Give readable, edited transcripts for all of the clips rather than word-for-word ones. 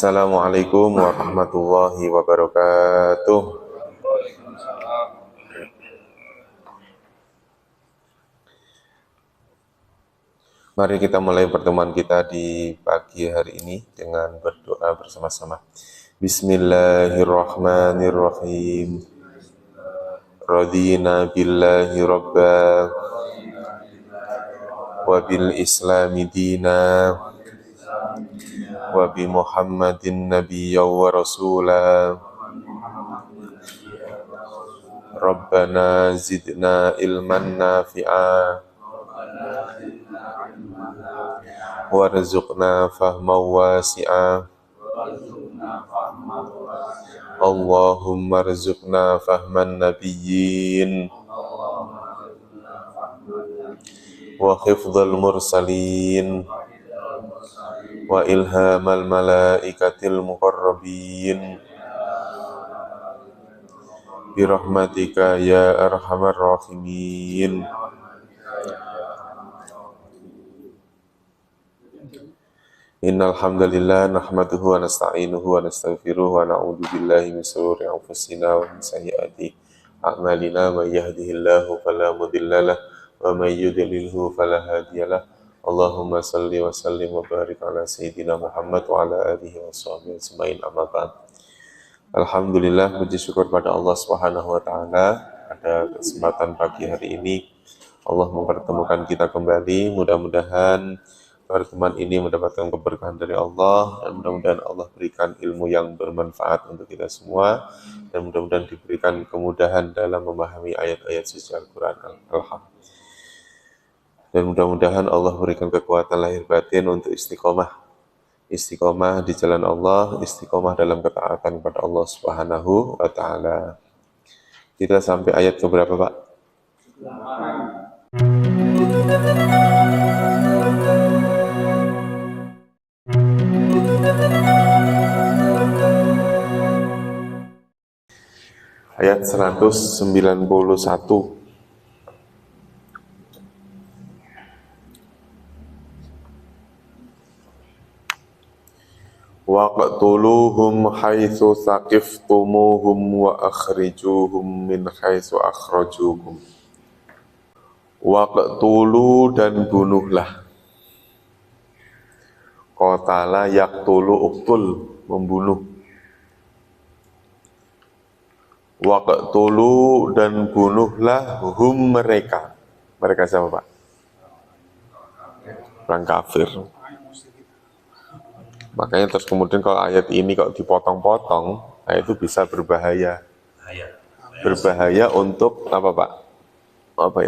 Assalamualaikum warahmatullahi wabarakatuh. Mari kita mulai pertemuan kita di pagi hari ini dengan berdoa bersama-sama. Bismillahirrahmanirrahim. Radina billahi rabba wa bil islami dina wa bi Muhammadin nabiyya wa rasula. Rabbana zidna ilman nafi'a warzuqna fahman wasi'a. Allahumma rzuqna fahman nabiyyin wa hifdzal mursalin wa ilhamal malaikatil muqarrabin birahmatika ya arhamar rahimin. Innal hamdalillah nahmaduhu wa nasta'inuhu wa nastaghfiruhu wa na'udzu billahi min shururi anfusina wa min sayyiati a'malina. May yahdihillahu fala mudhillalah wa may yudlilhu fala hadiyalah. Allahumma shalli wa sallim wa barik ala sayyidina Muhammad wa ala alihi wa sahbihi ajmain. Amma ba'd. Alhamdulillah, puji syukur pada Allah Subhanahu wa taala pada kesempatan pagi hari ini Allah mempertemukan kita kembali. Mudah-mudahan pertemuan ini mendapatkan keberkahan dari Allah, dan mudah-mudahan Allah berikan ilmu yang bermanfaat untuk kita semua, dan mudah-mudahan diberikan kemudahan dalam memahami ayat-ayat suci Al-Quran. Dan mudah-mudahan Allah berikan kekuatan lahir batin untuk istiqomah di jalan Allah, istiqomah dalam ketaatan kepada Allah Subhanahu wa taala. Kita sampai ayat ke berapa, Pak? Ayat 191. Waqtuluhum haitsu saqiftumuhum wa akhrijuhum min haitsu akhrajukum. Waqtulu, dan bunuhlah. Qatala yaqtulu uqtul, membunuh. Waqtulu, dan bunuhlah hum, mereka. Mereka siapa, Pak? Orang kafir. Makanya terus kemudian kalau ayat ini kalau dipotong-potong, nah itu bisa berbahaya. Berbahaya untuk apa, Pak?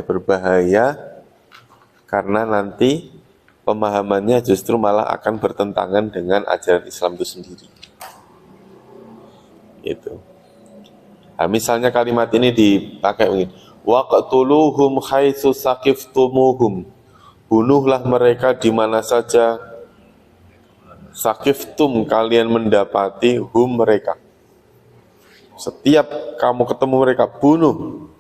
Berbahaya karena nanti pemahamannya justru malah akan bertentangan dengan ajaran Islam itu sendiri. Itu. Nah, misalnya kalimat ini dipakai begini, waqtuluhum haitsu saqiftumuhum. Bunuhlah mereka di mana saja sakiftum, kalian mendapati hum, mereka. Setiap kamu ketemu mereka, bunuh.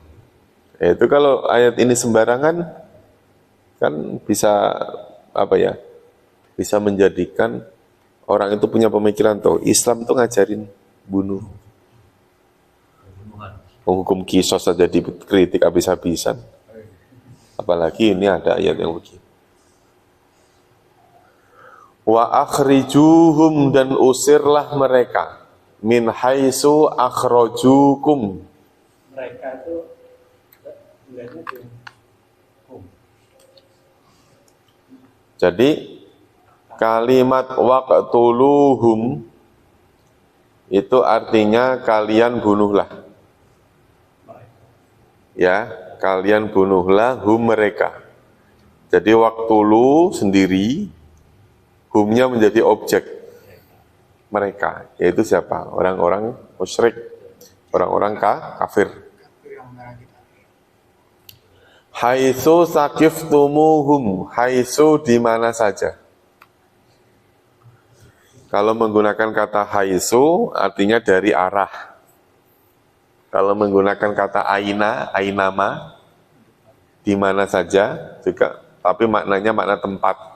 Itu kalau ayat ini sembarangan kan bisa bisa menjadikan orang itu punya pemikiran tuh Islam tuh ngajarin bunuh. Hukum kisos saja dikritik habis-habisan. Apalagi ini ada ayat yang begini. Wa akhrijuhum, dan usirlah mereka min haitsu akhrajukum. Mereka itu jadi kalimat waqtuluhum itu artinya kalian bunuhlah. Ya, kalian bunuhlah hum, mereka. Jadi waqtulu sendiri, humnya menjadi objek mereka, yaitu siapa? Orang-orang musyrik, orang-orang kafir. Haitsu saqiftumuhum, haitsu di mana saja. Kalau menggunakan kata haitsu artinya dari arah. Kalau menggunakan kata aina, ainama, di mana saja juga, tapi maknanya makna tempat.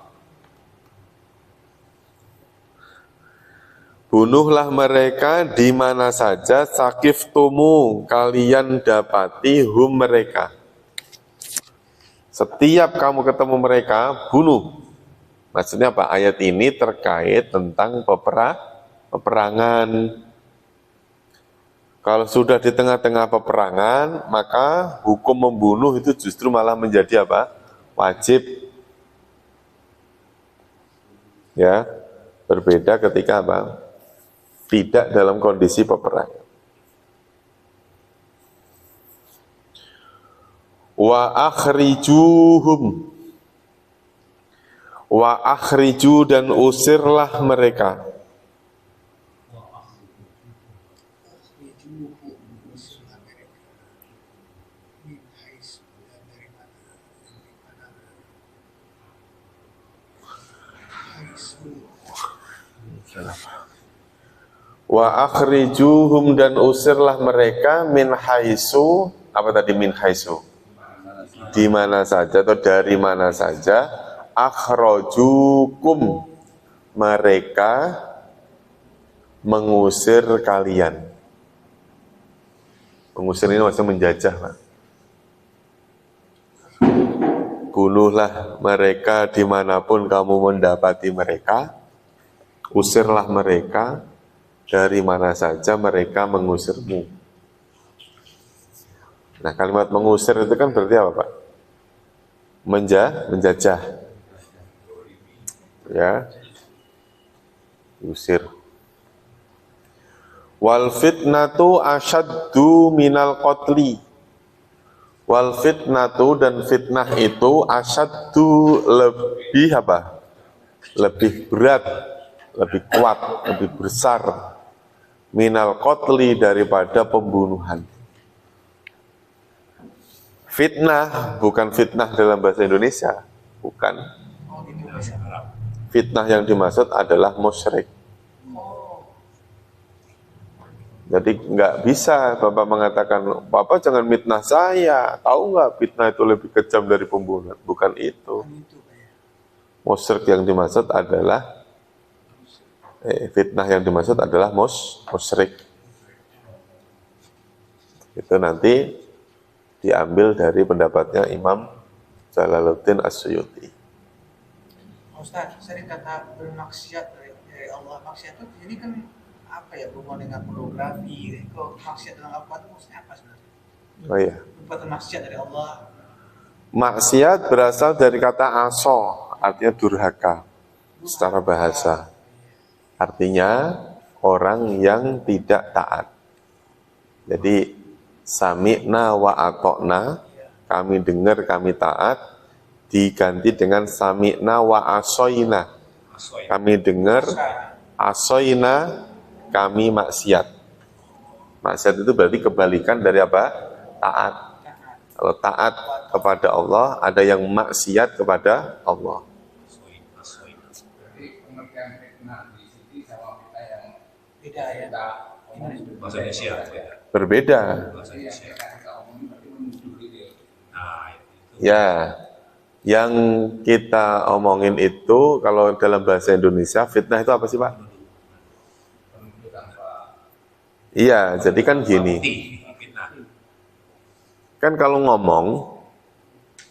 Bunuhlah mereka di mana saja sakiftumu kalian dapati hum mereka. Setiap kamu ketemu mereka, bunuh. Maksudnya apa? Ayat ini terkait tentang peperangan. Kalau sudah di tengah-tengah peperangan, maka hukum membunuh itu justru malah menjadi apa? Wajib. Ya, berbeda ketika apa? Tidak dalam kondisi peperangan. Wa akhriju dan usirlah mereka. Wa akhrijuhum dan usirlah mereka min haisu, apa tadi min haisu? Di mana saja atau dari mana saja, akhrajukum mereka mengusir kalian. Mengusir ini maksudnya menjajah, Pak. Bunuhlah mereka dimanapun kamu mendapati mereka, usirlah mereka dari mana saja mereka mengusirmu. Nah, kalimat mengusir itu kan berarti apa, Pak? Menjajah. Ya. Usir. Wal fitnatu asyaddu minal qatli. Wal fitnatu dan fitnah itu asyaddu lebih apa? Lebih berat, lebih kuat, lebih besar minal qatli daripada pembunuhan. Fitnah bukan fitnah dalam bahasa Indonesia, bukan. Fitnah yang dimaksud adalah musyrik. Jadi nggak bisa Bapak mengatakan, Bapak jangan mitnah saya. Tahu nggak fitnah itu lebih kejam dari pembunuhan? Bukan itu. Musyrik yang dimaksud adalah fitnah yang dimaksud adalah musyrik. Itu nanti diambil dari pendapatnya Imam Jalaluddin As-Suyuti. Ustaz, sering kata bermaksiat dari Allah. Maksiat itu ini kan apa ya, berhubungan dengan pornografi. Kalau maksiat dalam Al-Quran itu maksudnya apa sebenarnya? Oh iya. Perbuatan maksiat dari Allah. Maksiat berasal dari kata aso, artinya durhaka secara bahasa. Artinya orang yang tidak taat. Jadi sami'na wa atokna, kami dengar, kami taat, diganti dengan sami'na wa asoina. Kami dengar, asoina, kami maksiat. Maksiat itu berarti kebalikan dari apa? Taat. Kalau taat kepada Allah, ada yang maksiat kepada Allah. Beda ya. Bahasa Indonesia. Berbeda. Ya, yang kita omongin itu kalau dalam bahasa Indonesia fitnah itu apa sih, Pak? Iya, jadi kan gini. Kan kalau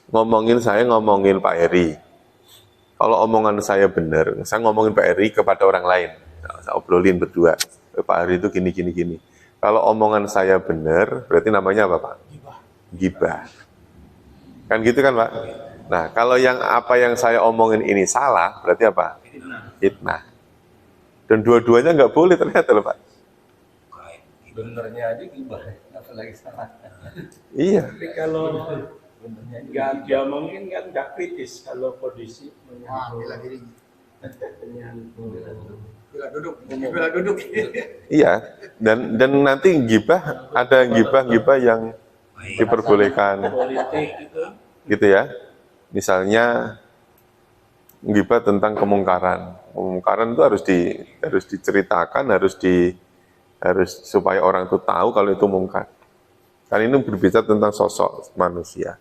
ngomongin saya ngomongin Pak Heri. Kalau omongan saya benar, saya ngomongin Pak Heri kepada orang lain. Saya obrolin berdua. Pak Heri itu gini. Kalau omongan saya benar, berarti namanya apa, Pak? Gibah. Kan gitu kan, Pak? Nah, kalau apa yang saya omongin ini salah, berarti apa? Fitnah. Dan dua-duanya nggak boleh ternyata loh, Pak. Benernya aja gibah, apalagi salah. Iya. Tapi kalau nggak diomongin kan nggak kritis kalau kondisi Bela diri. menyangkut Bela duduk. Iya. Dan nanti gibah, ada gibah yang diperbolehkan. politik itu. Gitu ya. Misalnya gibah tentang kemungkaran. Kemungkaran itu harus diceritakan, harus supaya orang itu tahu kalau itu mungkar. Kan ini berbicara tentang sosok manusia.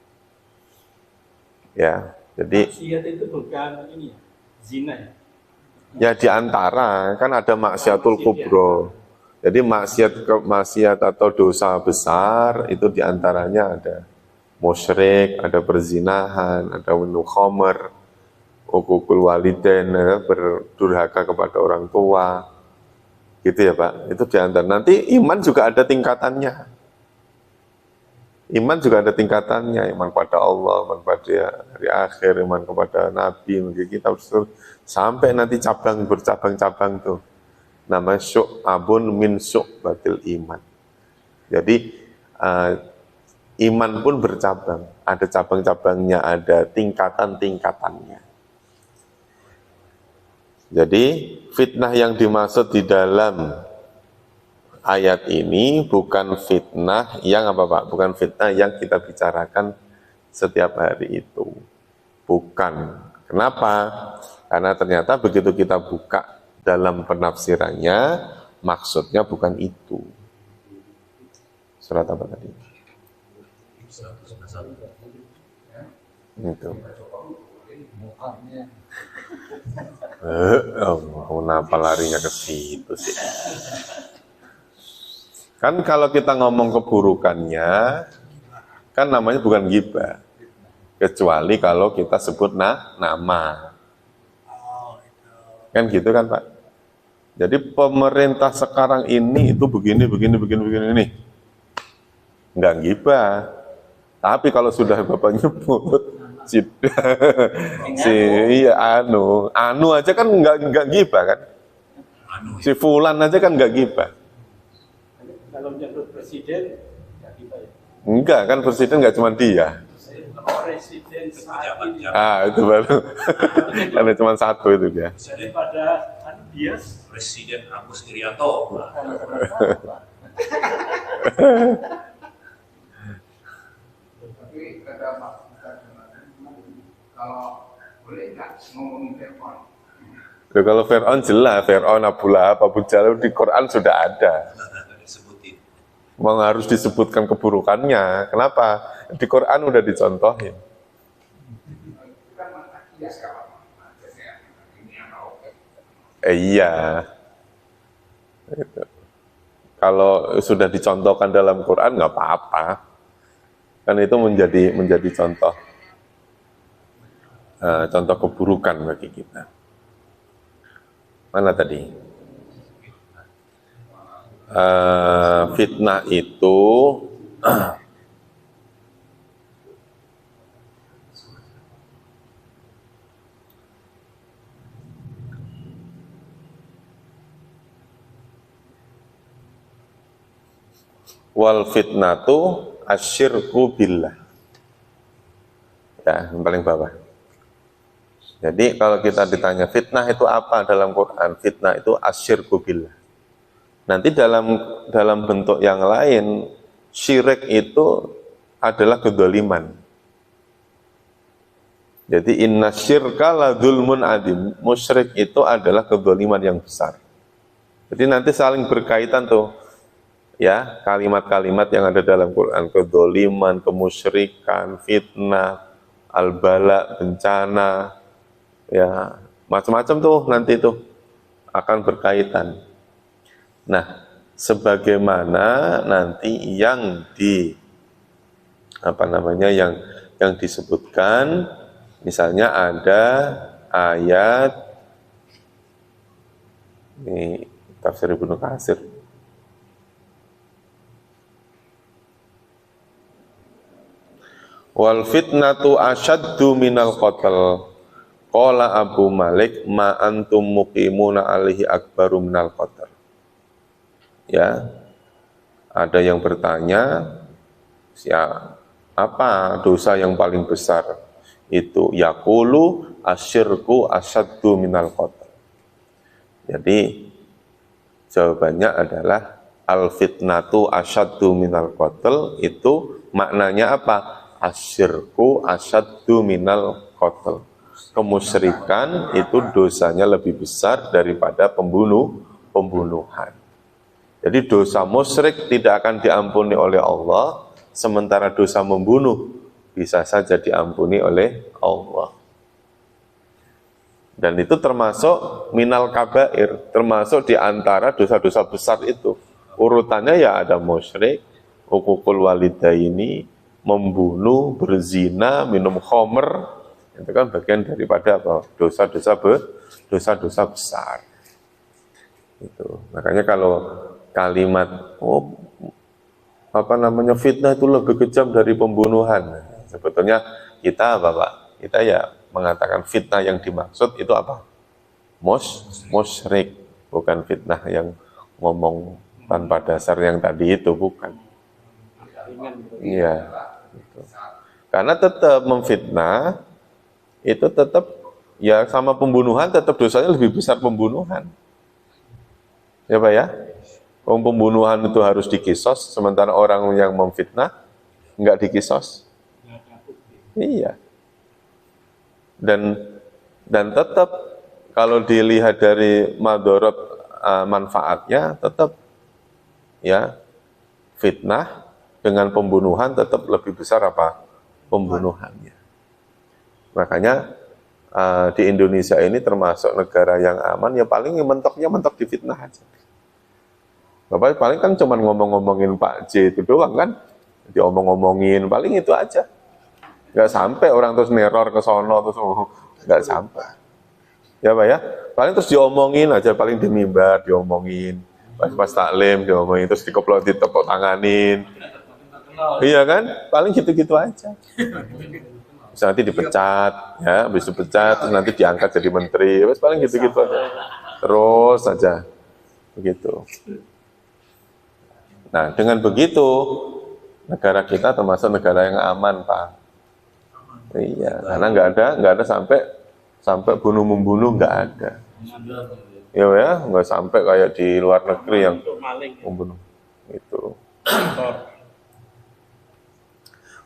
Ya, jadi Maksiat itu bukan ini ya, zina ya. Ya di antara kan ada maksiatul kubro. Jadi maksiat atau dosa besar itu di antaranya ada musyrik, ada perzinahan, ada minum khamr, ukukul walidain, ya, berdurhaka kepada orang tua. Gitu ya Pak. Itu di antara. Nanti iman juga ada tingkatannya. Iman juga ada tingkatannya, iman pada Allah, iman pada hari akhir, iman kepada Nabi, kita sampai nanti cabang bercabang-cabang tuh. Namanya syu'abun min syu'batil iman. Jadi iman pun bercabang, ada cabang-cabangnya, ada tingkatan-tingkatannya. Jadi fitnah yang dimaksud di dalam ayat ini bukan fitnah yang apa Pak? Bukan fitnah yang kita bicarakan setiap hari itu. Bukan. Kenapa? Karena ternyata begitu kita buka dalam penafsirannya, maksudnya bukan itu. Surat apa tadi? Itu. Kenapa larinya ke situ sih? Kan kalau kita ngomong keburukannya, kan namanya bukan ghibah. Kecuali kalau kita sebut nama. Kan gitu kan Pak? Jadi pemerintah sekarang ini itu begini ini. Enggak ghibah. Tapi kalau sudah Bapak nyebut, anu aja kan enggak ghibah kan? Si fulan aja kan enggak ghibah. Kalau menyebut presiden, ya kita ya. Enggak, kan presiden enggak cuma dia. Presiden saat ini. Itu baru. Karena cuma satu itu dia. Daripada dia Presiden Agus Irianto. Tapi kata Pak, kalau boleh nggak ngomongin Fir'aun? Kalau Fir'aun jelas, Fir'aun, Abu Lahab, Abu Jalal di Quran sudah ada. Memang harus disebutkan keburukannya. Kenapa? Di Quran udah dicontohin. Iya. Gitu. Kalau sudah dicontohkan dalam Quran nggak apa-apa. Kan itu menjadi contoh contoh keburukan bagi kita. Mana tadi? Fitnah itu wal fitnatu asyirku billah. Ya, yang paling bawah. Jadi kalau kita ditanya fitnah itu apa dalam Quran? Fitnah itu asyirku billah. Nanti dalam bentuk yang lain, syirik itu adalah kedoliman. Jadi inna syirka la dzulmun adim. Musyrik itu adalah kedoliman yang besar. Jadi nanti saling berkaitan tuh, ya kalimat-kalimat yang ada dalam Quran, kedoliman, kemusyrikan, fitnah, al-bala, bencana, ya macam-macam tuh nanti tuh akan berkaitan. Nah, sebagaimana nanti yang yang disebutkan, misalnya ada ayat ini tafsir Ibnu Katsir. Wal fitnatu asyaddu minal qatl. Qala Abu Malik ma antum muqimuna alaihi akbaru minal qatl. Ya, ada yang bertanya, apa dosa yang paling besar? Itu yaqulu asyirku asyaddu minal qatl. Jadi jawabannya adalah al fitnatu asyaddu minal qatl, itu maknanya apa? Asyirku asyaddu minal qatl. Kemusyrikan itu dosanya lebih besar daripada pembunuhan. Jadi dosa musyrik tidak akan diampuni oleh Allah, sementara dosa membunuh bisa saja diampuni oleh Allah. Dan itu termasuk minal kabair, termasuk di antara dosa-dosa besar itu. Urutannya ya ada musyrik, uququl walidaini, membunuh, berzina, minum khamr. Itu kan bagian daripada apa? Dosa-dosa besar. Itu. Makanya kalau kalimat fitnah itu lebih kejam dari pembunuhan. Sebetulnya kita apa, Pak? Kita ya mengatakan fitnah yang dimaksud itu apa? Musyrik, bukan fitnah yang ngomong tanpa dasar yang tadi itu, bukan. Iya. Gitu. Karena tetap memfitnah itu tetap ya sama pembunuhan, tetap dosanya lebih besar pembunuhan. Ya Pak ya? Pembunuhan itu harus dikisos, sementara orang yang memfitnah enggak dikisos. Iya. Dan tetap kalau dilihat dari madorot manfaatnya tetap ya fitnah dengan pembunuhan tetap lebih besar apa pembunuhannya. Makanya di Indonesia ini termasuk negara yang aman, ya paling mentok di fitnah aja. Bapak paling kan cuma ngomong-ngomongin Pak J itu doang kan, diomong-ngomongin paling itu aja. Nggak sampai orang terus neror ke sono terus nggak sampai. Ya Pak ya, paling terus diomongin aja, paling di mimbar diomongin, pas taklim diomongin, terus dikeploti tepuk tanganin. Iya kan, paling gitu-gitu aja. Terus nanti dipecat, ya, habis dipecat, terus nanti diangkat jadi menteri, terus paling gitu-gitu aja. Terus saja, begitu. Nah, dengan begitu, negara kita termasuk negara yang aman, Pak. Iya, karena nggak ada sampai bunuh-membunuh, nggak ada. Ya, nggak sampai kayak di luar negeri yang membunuh. Itu.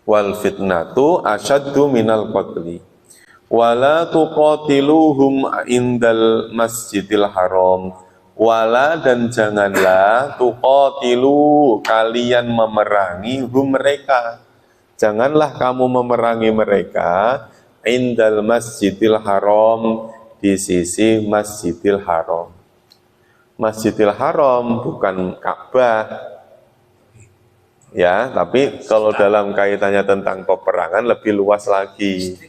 Wal fitnatu asyaddu minal qatli wala tuqatiluhum indal masjidil haram, wala dan janganlah tuqatilu kalian memerangi hum mereka, janganlah kamu memerangi mereka indal masjidil haram, di sisi masjidil haram. Masjidil haram bukan Ka'bah ya, tapi kalau dalam kaitannya tentang peperangan lebih luas lagi.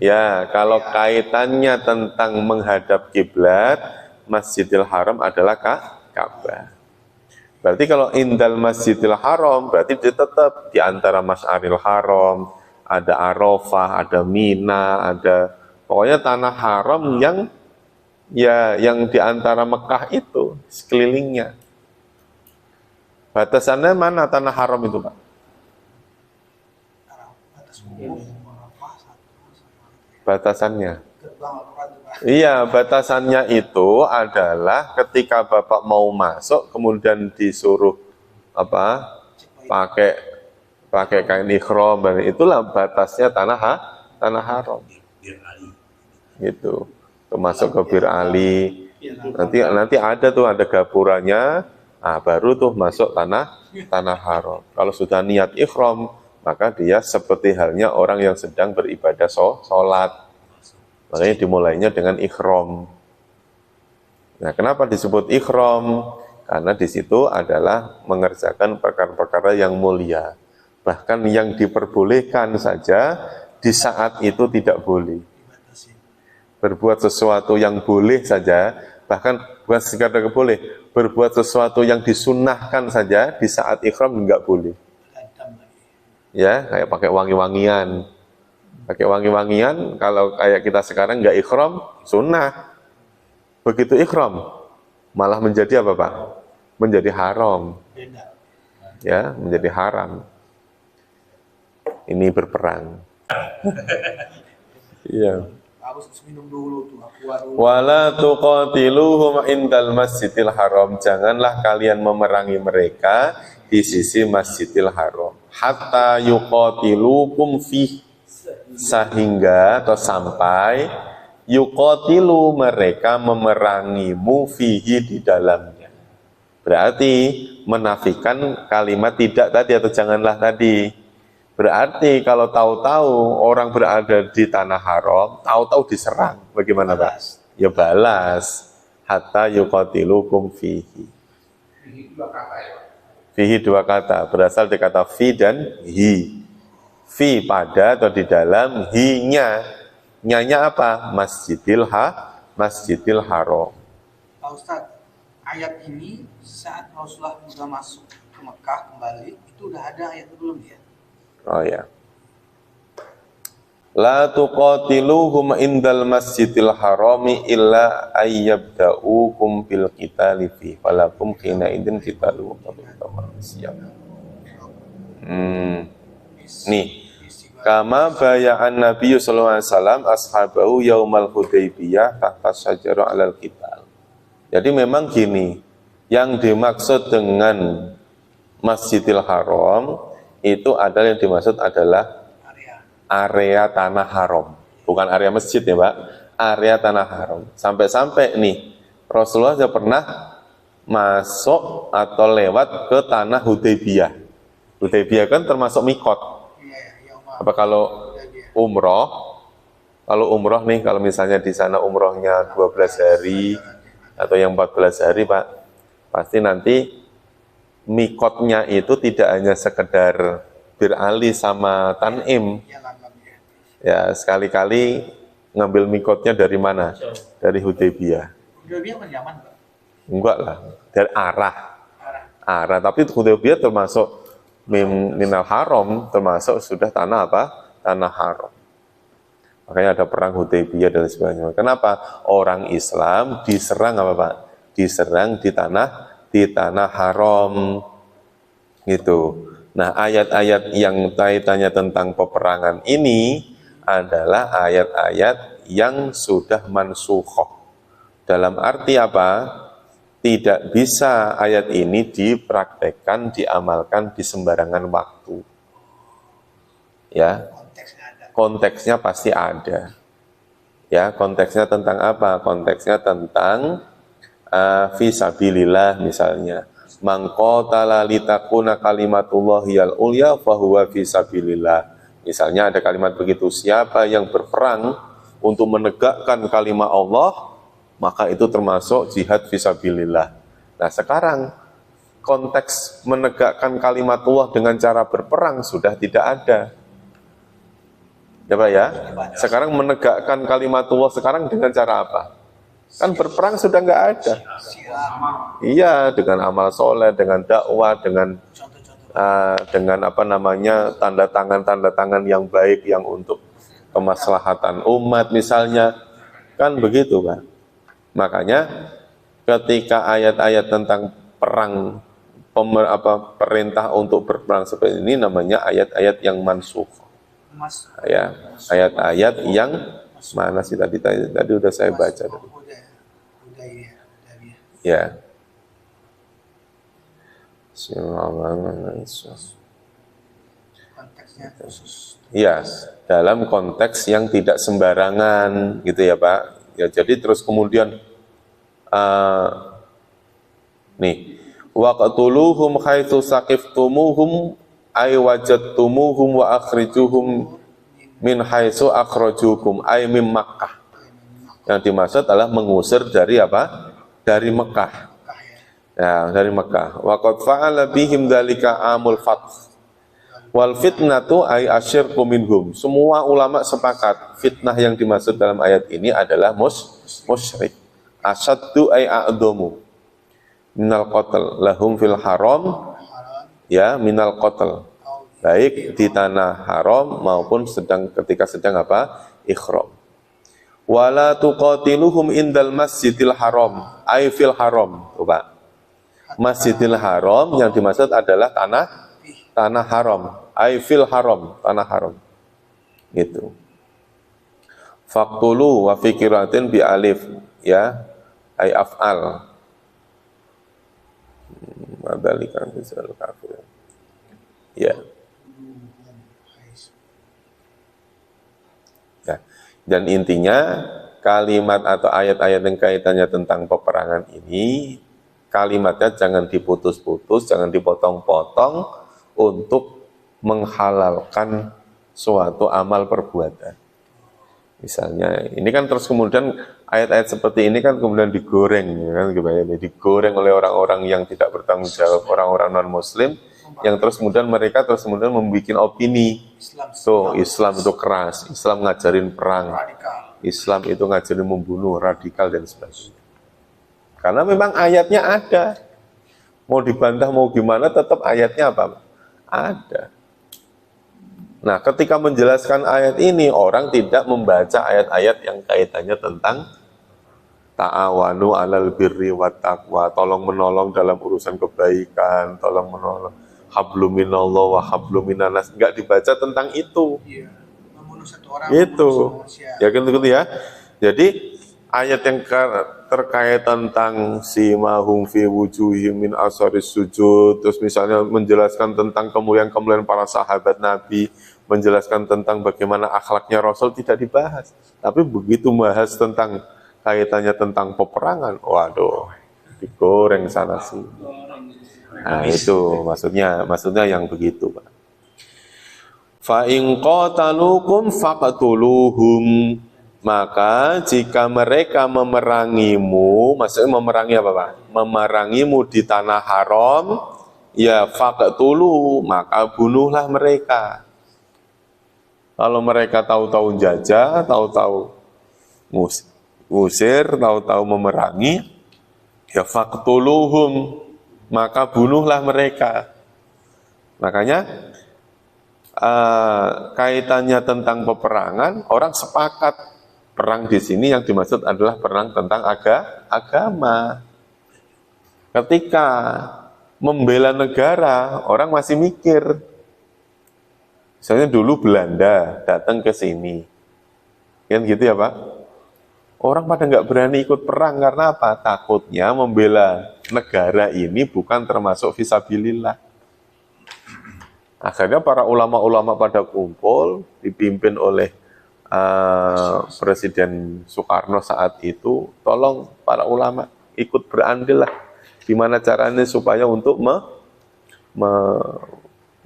Ya, kalau kaitannya tentang menghadap kiblat, Masjidil Haram adalah Ka'bah. Berarti kalau indal Masjidil Haram, berarti dia tetap di antara Masyaril Haram, ada Arafah, ada Mina, ada pokoknya tanah haram yang di antara Mekah itu sekelilingnya. Batasannya mana tanah haram itu, Pak? Batasannya. Iya, batasannya itu adalah ketika Bapak mau masuk kemudian disuruh pakai kain ikhram, itulah batasnya tanah haram. Gitu. Termasuk ke Bir Ali. Nanti ada gapuranya. Nah, baru tuh masuk tanah haram. Kalau sudah niat ikhram, maka dia seperti halnya orang yang sedang beribadah sholat. Makanya dimulainya dengan ikhram. Nah, kenapa disebut ikhram? Karena di situ adalah mengerjakan perkara-perkara yang mulia. Bahkan yang diperbolehkan saja di saat itu tidak boleh. Berbuat sesuatu yang boleh saja, bahkan bukan sekadar boleh, berbuat sesuatu yang disunnahkan saja di saat ikhram enggak boleh. Ya, kayak pakai wangi-wangian. Pakai wangi-wangian, kalau kayak kita sekarang enggak ikhram, sunnah. Begitu ikhram, malah menjadi apa, Pak? Menjadi haram. Ya, menjadi haram. Ini berperang. Iya. Harus minum dulu tuh aqua dulu. Wala tuqatiluhum indal masjidil haram, janganlah kalian memerangi mereka di sisi Masjidil Haram. Hatta yuqatilukum fi, sehingga atau sampai yuqatilu mereka memerangimu fihi di dalamnya. Berarti menafikan kalimat tidak tadi atau janganlah tadi. Berarti kalau tahu-tahu orang berada di tanah haram, tahu-tahu diserang, bagaimana Pak? Ya balas. Hatta yuqatilukum fihi. Ini dua kata ya Pak. Fihi dua kata, berasal dari kata fi dan hi. Fi pada atau di dalam, hi-nya. Nya apa? Masjidil Haram. Pak Ustadz, ayat ini saat Rasulullah sudah masuk ke Mekah kembali, itu udah ada ayat belum ya? Oh ya. La tuqatiluhum indal masjidil harami illa ayyabda'ukum bil qitali fi falakum khina idin qitalu siap. Nih, kama baya'an Nabi sallallahu alaihi wasallam ashabahu yaumal Hudaybiyah tahta syajarah alal qital. Jadi memang gini, yang dimaksud dengan Masjidil Haram itu adalah yang dimaksud adalah area tanah haram, bukan area masjid ya Pak, area tanah haram. Sampai-sampai nih Rasulullah sudah pernah masuk atau lewat ke tanah Hudaybiyah. Hudaybiyah kan termasuk mikot. Apa kalau umroh? Kalau umroh nih, kalau misalnya di sana umrohnya 12 hari atau yang 14 hari Pak, pasti nanti mikotnya itu tidak hanya sekedar Bir Ali sama Tanim. Ya, sekali-kali ngambil mikotnya dari mana? Dari Hudaybiyah. Hudaybiyah kan Yaman, Pak? Enggak lah, dari arah. Tapi Hudaybiyah termasuk minal haram, termasuk sudah tanah apa? Tanah haram. Makanya ada perang Hudaybiyah dan sebagainya. Kenapa? Orang Islam diserang apa Pak? Diserang di tanah haram gitu. Nah, ayat-ayat yang kaitannya tentang peperangan ini adalah ayat-ayat yang sudah mansukhoh. Dalam arti apa? Tidak bisa ayat ini dipraktekkan, diamalkan di sembarangan waktu. Ya, konteksnya pasti ada. Ya, konteksnya tentang apa? Konteksnya tentang fisabilillah misalnya. Mangqatala litakuna kalimatullahiyal ulya fahuwa fisabilillah. Misalnya ada kalimat begitu, siapa yang berperang untuk menegakkan kalimat Allah, maka itu termasuk jihad fisabilillah. Nah sekarang konteks menegakkan kalimat Allah dengan cara berperang sudah tidak ada. Ya Pak ya? Sekarang menegakkan kalimat Allah sekarang dengan cara apa? Kan berperang sudah nggak ada. Iya, dengan amal soleh, dengan dakwah, dengan apa namanya tanda tangan yang baik yang untuk kemaslahatan umat misalnya, kan begitu Pak. Makanya ketika ayat-ayat tentang perang perintah untuk berperang seperti ini namanya ayat-ayat yang mansukh. Ya, ayat-ayat yang mana sih tadi udah saya baca tadi. Ya. Konteksnya khusus. Iya, dalam konteks yang tidak sembarangan gitu ya Pak. Ya, jadi terus kemudian nih waqtuluhum haitsu saqiftumuhum ay wajadtumuhum wa akhrijuhum min haitsu akhrajukum ay mim Makkah. Yang dimaksud adalah mengusir dari apa? Dari Mekah. Ya, dari Mekah. Wa qad fa'ala bihim dzalika amul fath. Wal fitnatu ay asyirku minhum. Semua ulama sepakat fitnah yang dimaksud dalam ayat ini adalah musyrik. Asyaddu ay a'dhamu minal qatl lahum fil haram, ya minal qatl, baik di tanah haram maupun ketika sedang apa? Ihram. Wala tuqatiluhum indal masjidil haram ay fil haram. Tuh, Pak. Masjidil haram yang dimaksud adalah tanah haram, ay fil haram, tanah haram. Gitu. Faqtulu wa fikiratin bi alif, ya, ay af'al. Madalikan bisal kafir. Ya. Ya. Dan intinya kalimat atau ayat-ayat yang kaitannya tentang peperangan ini, kalimatnya jangan diputus-putus, jangan dipotong-potong untuk menghalalkan suatu amal perbuatan. Misalnya, ini kan terus kemudian ayat-ayat seperti ini kan kemudian digoreng, ya kan, digoreng oleh orang-orang yang tidak bertanggung jawab, orang-orang non-Muslim, yang terus kemudian mereka terus kemudian membuat opini. So, Islam itu keras, Islam ngajarin perang, Islam itu ngajarin membunuh, radikal dan sebagainya. Karena memang ayatnya ada. Mau dibantah mau gimana, tetap ayatnya apa? Ada. Nah, ketika menjelaskan ayat ini, orang tidak membaca ayat-ayat yang kaitannya tentang ta'awanu 'alal birri wat taqwa, tolong menolong dalam urusan kebaikan, tolong menolong hablum minallah wa hablum minannas. Enggak dibaca tentang itu. Iya. Membunuh satu orang, Itu. membunuh manusia. Ya kan gitu ya. Jadi ayat yang terkait tentang simahum fi wujuhim min asaris sujud, terus misalnya menjelaskan tentang kemuliaan-kemuliaan para sahabat Nabi, menjelaskan tentang bagaimana akhlaknya Rasul tidak dibahas. Tapi begitu bahas tentang kaitannya tentang peperangan, waduh, digoreng sana sini. Nah, itu maksudnya yang begitu, Pak. Fa in qatalukum faqtuluhum, maka jika mereka memerangimu, maksudnya memerangi apa, Pak? Memerangimu di tanah haram, ya faqtulu, maka bunuhlah mereka. Kalau mereka tahu-tahu jajah, tahu-tahu ngusir, tahu-tahu memerangi, ya faqtuluhum, maka bunuhlah mereka. Makanya kaitannya tentang peperangan, orang sepakat perang di sini yang dimaksud adalah perang tentang agama. Ketika membela negara, orang masih mikir. Misalnya dulu Belanda datang ke sini, kan gitu ya Pak? Orang pada nggak berani ikut perang karena apa? Takutnya membela negara ini bukan termasuk fisabilillah. Akhirnya para ulama-ulama pada kumpul, dipimpin oleh Presiden Soekarno saat itu, tolong para ulama ikut berandil lah, gimana caranya supaya untuk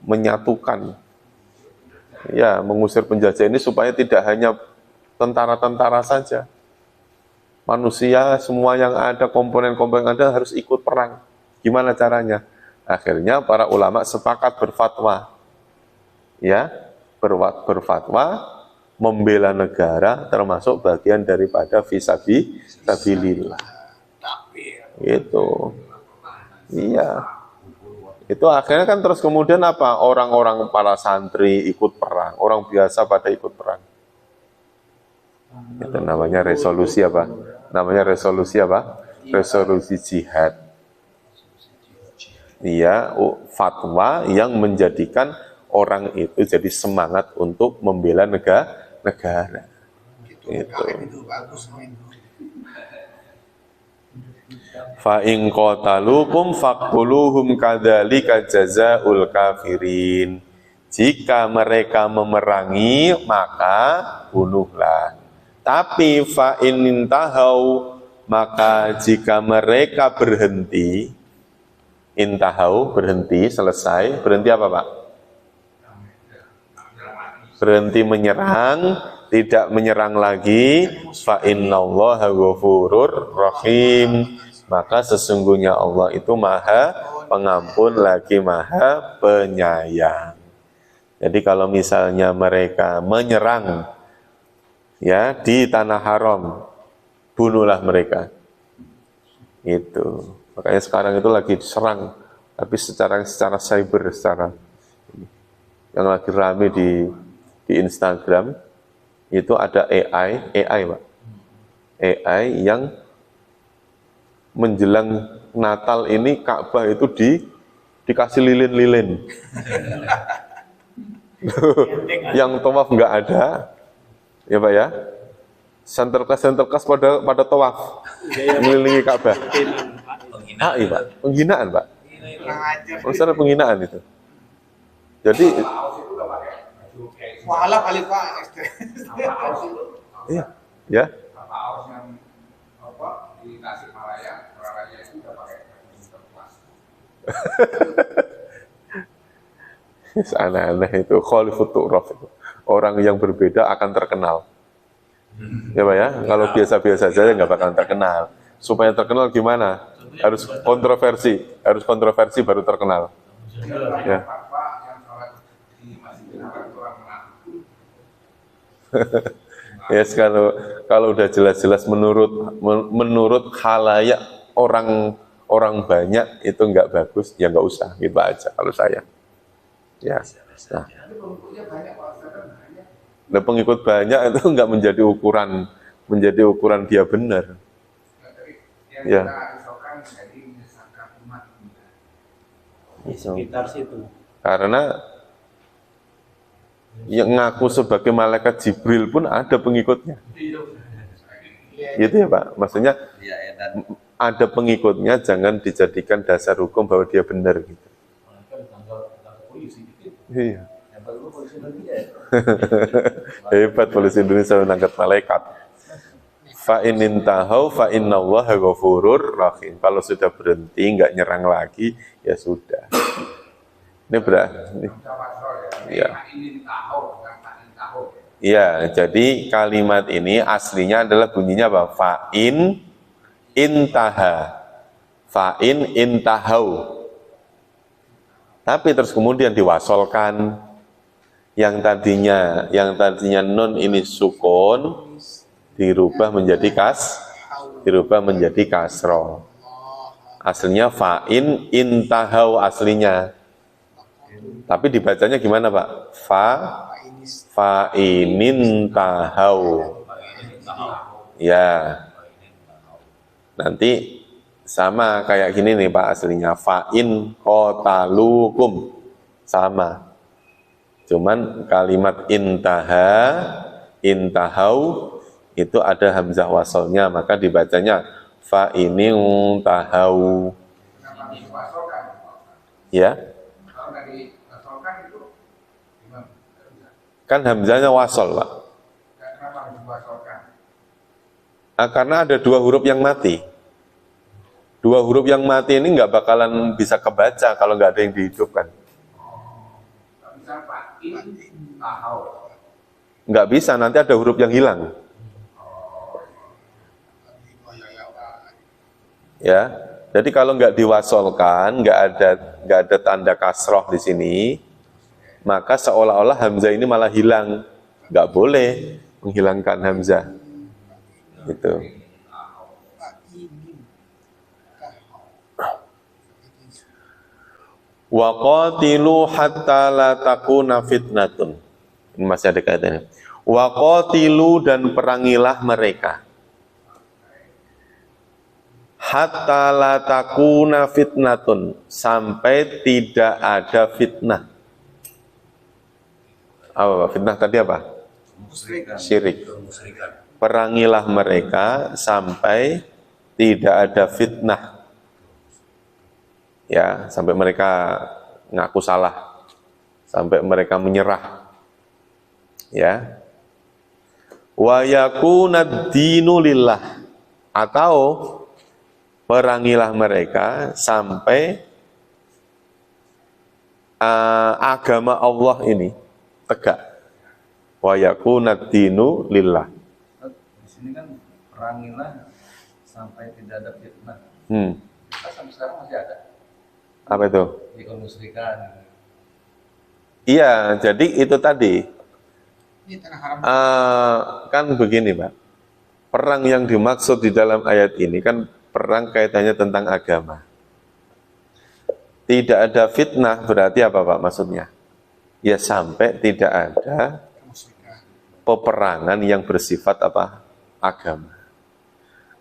menyatukan, ya mengusir penjajah ini supaya tidak hanya tentara-tentara saja, manusia semua yang ada, komponen-komponen yang ada harus ikut perang. Gimana caranya? Akhirnya para ulama sepakat berfatwa, ya berfatwa membela negara termasuk bagian daripada fisabilillah. Itu, iya. Itu akhirnya kan terus kemudian apa? Orang-orang para santri ikut perang, orang biasa pada ikut perang. Itu namanya resolusi apa? Namanya resolusi apa? Resolusi jihad. Iya, fatwa yang menjadikan orang itu jadi semangat untuk membela negara. Itu. Fa in qatalukum faqtuluhum kadzalika jazaa'ul kafirin. Jika mereka memerangi, maka bunuhlah. Tapi fa in intahau, maka jika mereka berhenti, intahau berhenti, selesai, berhenti apa Pak? Berhenti menyerang, tidak menyerang lagi, fa innallaha ghafurur rahim, maka sesungguhnya Allah itu maha pengampun lagi maha penyayang. Jadi kalau misalnya mereka menyerang ya di tanah haram, bunuhlah mereka. Itu. Makanya sekarang itu lagi diserang, tapi secara cyber, secara yang lagi rame di Instagram itu ada AI Pak, AI yang menjelang Natal ini Ka'bah itu dikasih lilin-lilin, yang tawaf nggak ada, ya Pak ya, senterkas pada tawaf mengelilingi Ka'bah. AI Pak, penghinaan Pak, maksudnya penghinaan itu. Jadi wahala kali Pak. iya, ya. Di Tasikmalaya, itu udah pakai Aneh-aneh itu khalifut tu'raf itu. Orang yang berbeda akan terkenal. Ya Pak ya, kalau biasa-biasa saja nggak bakal terkenal. Supaya terkenal gimana? Harus kontroversi baru terkenal. Ya. Pak yang sholat di masjid Nabawi itu orang mengaku. Yes, kalau udah jelas-jelas menurut khalayak orang banyak itu nggak bagus, ya nggak usah gitu aja kalau saya. Ya. Nah, Tapi pengikutnya banyak Pak Ustaz kan banyak. nah, pengikut banyak itu nggak menjadi ukuran dia benar. Yang Ya. kita risaukan jadi menyesatkan umat kita. Di sekitar situ. Karena yang ngaku sebagai malaikat Jibril pun ada pengikutnya. Gitu ya Pak. Maksudnya ada pengikutnya, jangan dijadikan dasar hukum bahwa dia benar gitu. Iya. Hebat polisi Indonesia menangkap malaikat. Fa in intahau fa innallaha ghafurur rahim. Kalau sudah berhenti nggak nyerang lagi, ya sudah. Ini berarti. Ya. Iya, jadi kalimat ini aslinya adalah bunyinya apa? Fa'in intaha. Fa'in intahau. Tapi terus kemudian diwasolkan yang tadinya nun ini sukun dirubah menjadi kasroh. Aslinya fa'in intahau aslinya. Tapi dibacanya gimana Pak? Fa'inin tahau. Ya. Nanti sama kayak gini nih Pak aslinya. Fa'in qatalukum. Sama. Cuman kalimat intahau itu ada hamzah wasolnya, maka dibacanya fa'inin tahau. Kenapa diwasolkan? Ya. Kalau nggak diwasolkan itu gimana? Kan hamzahnya wasol, Pak. Kenapa harus diwasolkan? Karena ada dua huruf yang mati. Dua huruf yang mati ini nggak bakalan bisa kebaca kalau nggak ada yang dihidupkan. Misal fa'in tahau. Nggak bisa, nanti ada huruf yang hilang. Ya, jadi kalau nggak diwasolkan, nggak ada tanda kasroh di sini, maka seolah-olah hamzah ini malah hilang. Nggak boleh menghilangkan hamzah. Gitu. Wa qatilu hatta la takuna fitnatun. Ini masih ada kaitannya. Wa qatilu dan perangilah mereka. Hatta la takuna fitnatun, sampai tidak ada fitnah. Apa fitnah tadi apa? Syirik. Perangilah mereka sampai tidak ada fitnah. Ya, sampai mereka ngaku salah, sampai mereka menyerah. Ya. Wa yakunad dinu lillah, atau perangilah mereka sampai agama Allah ini tegak. Wa yakunad dinu lillah. Di sini kan perangilah sampai tidak ada fitnah. Kita sampai sekarang masih ada. Apa itu? Di kemusyrikan. Iya, jadi itu tadi. Ini tanah haram. Kan begini Pak, perang yang dimaksud di dalam ayat ini kan perang kaitannya tentang agama. Tidak ada fitnah berarti apa Pak maksudnya? Ya sampai tidak ada peperangan yang bersifat apa? Agama.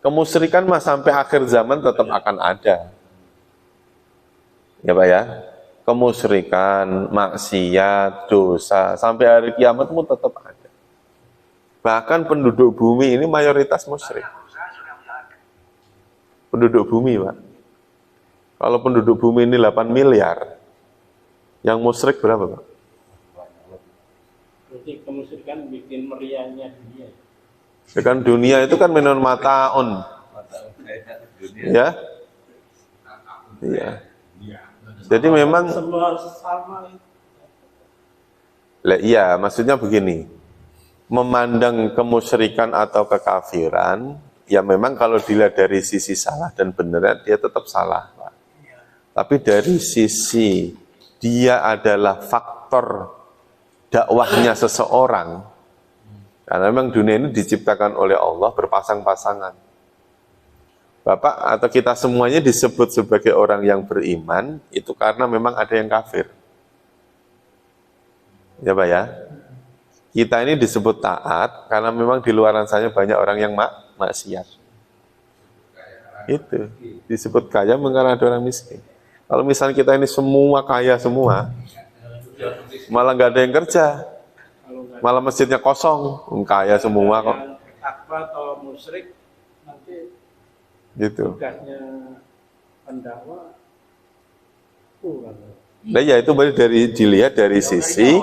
Kemusyrikan mah sampai akhir zaman tetap akan ada. Ya Pak ya, kemusyrikan, maksiat, dosa, sampai hari kiamat pun tetap ada. Bahkan penduduk bumi ini mayoritas musyrik. Penduduk bumi Pak. Kalau penduduk bumi ini 8 miliar, yang musyrik berapa Pak? Berarti kemusyrikan bikin meriahnya dunia. Ya kan dunia itu kan minun mataun. Ya? Iya. Jadi memang Semua harus sama. Lah iya, maksudnya begini. Memandang kemusyrikan atau kekafiran, ya memang kalau dilihat dari sisi salah dan benar, dia tetap salah, Pak. Tapi dari sisi dia adalah faktor dakwahnya seseorang, karena memang dunia ini diciptakan oleh Allah berpasang-pasangan. Bapak atau kita semuanya disebut sebagai orang yang beriman, itu karena memang ada yang kafir. Ya Pak ya? Kita ini disebut taat karena memang di luaran sana banyak orang yang maksiat. Itu disebut kaya karena ada orang miskin. Kalau misalnya kita ini semua kaya semua, malah nggak ada yang kerja, malah masjidnya kosong, kaya semua kok. Takwa atau musyrik nanti Gitu. tugasnya pendakwa kurang. Nah ya itu dilihat dari sisi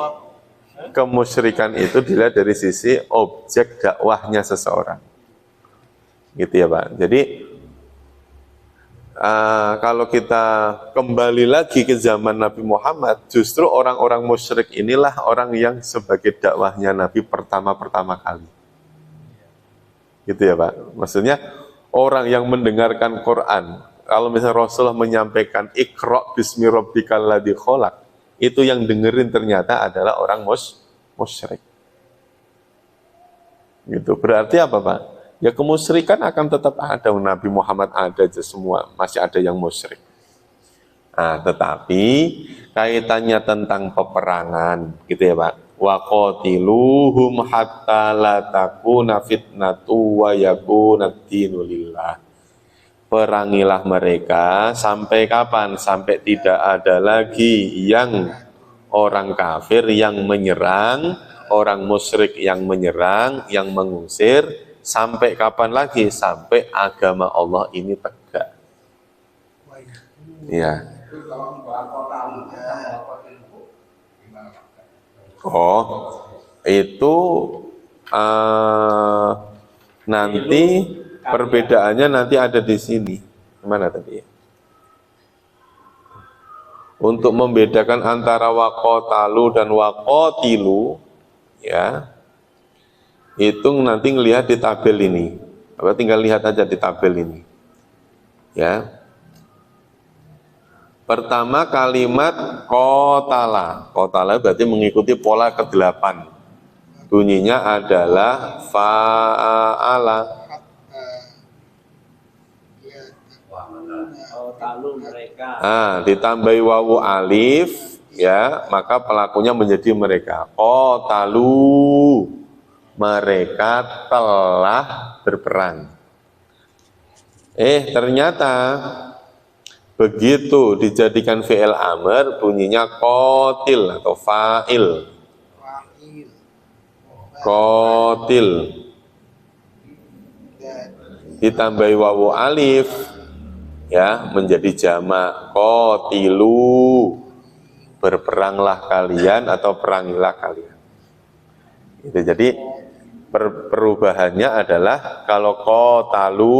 kemusyrikan, itu dilihat dari sisi objek dakwahnya seseorang. Gitu ya Pak. Jadi kalau kita kembali lagi ke zaman Nabi Muhammad, justru orang-orang musyrik inilah orang yang sebagai dakwahnya Nabi pertama kali. Gitu ya Pak. Maksudnya orang yang mendengarkan Quran, kalau misalnya Rasulullah menyampaikan Iqra bismi rabbikal ladzi khalaq, itu yang dengerin ternyata adalah orang musyrik. Gitu. Berarti apa Pak? Ya kemusyrikan akan tetap ada. Nabi Muhammad ada aja semua, masih ada yang musyrik. Nah, tetapi kaitannya tentang peperangan, gitu ya Pak. Wa qatiluhum hatta la takuna fitnatu wa yakuna ad-dinu lillah. Perangilah mereka sampai kapan? Sampai tidak ada lagi yang orang kafir yang menyerang, orang musyrik yang menyerang, yang mengusir. Sampai kapan lagi? Sampai agama Allah ini tegak. Iya. Oh, itu nanti perbedaannya nanti ada di sini. Mana tadi? Untuk membedakan antara waqatalu dan waqatilu, ya, itu nanti ngelihat di tabel ini. Apa tinggal lihat aja di tabel ini. Ya. Pertama kalimat qatala. Qatala berarti mengikuti pola ke-8. Bunyinya adalah fa'ala. Talu mereka. Ditambahi wawu alif, ya, maka pelakunya menjadi mereka. Qatalu, mereka telah berperang. Ternyata begitu dijadikan fi'il amr, bunyinya qatil atau fa'il. Qatil. Ditambahi wawu alif, ya, menjadi jamak qatilu, berperanglah kalian atau perangilah kalian. Itu jadi perubahannya adalah kalau qatalu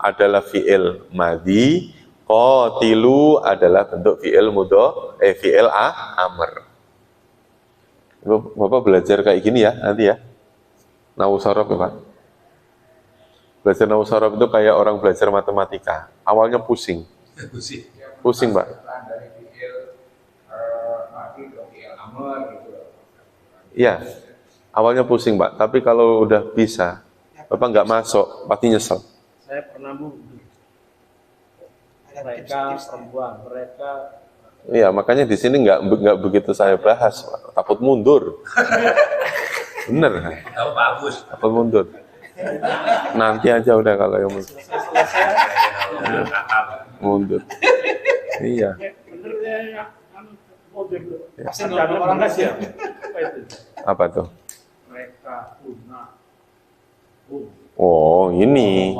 adalah fi'il madhi, qatilu adalah bentuk fi'il fi'il amr. Bapak belajar kayak gini ya nanti ya. Nahwu sorof ya Pak. Belajar nahwu sorof itu kayak orang belajar matematika. Awalnya pusing. Pusing Pak. Iya. Awalnya pusing Pak, tapi kalau udah bisa, Bapak nggak masuk, pasti nyesel. Saya pernah mereka perempuan, mereka. Iya, makanya di sini nggak begitu saya bahas, Pak. Takut mundur. Bener. Tahu bagus. Takut mundur. Nanti aja udah kalau yang mundur. Iya. Bener ya, Pasti orang kasih. Apa tuh? Mereka punah. Oh, ini.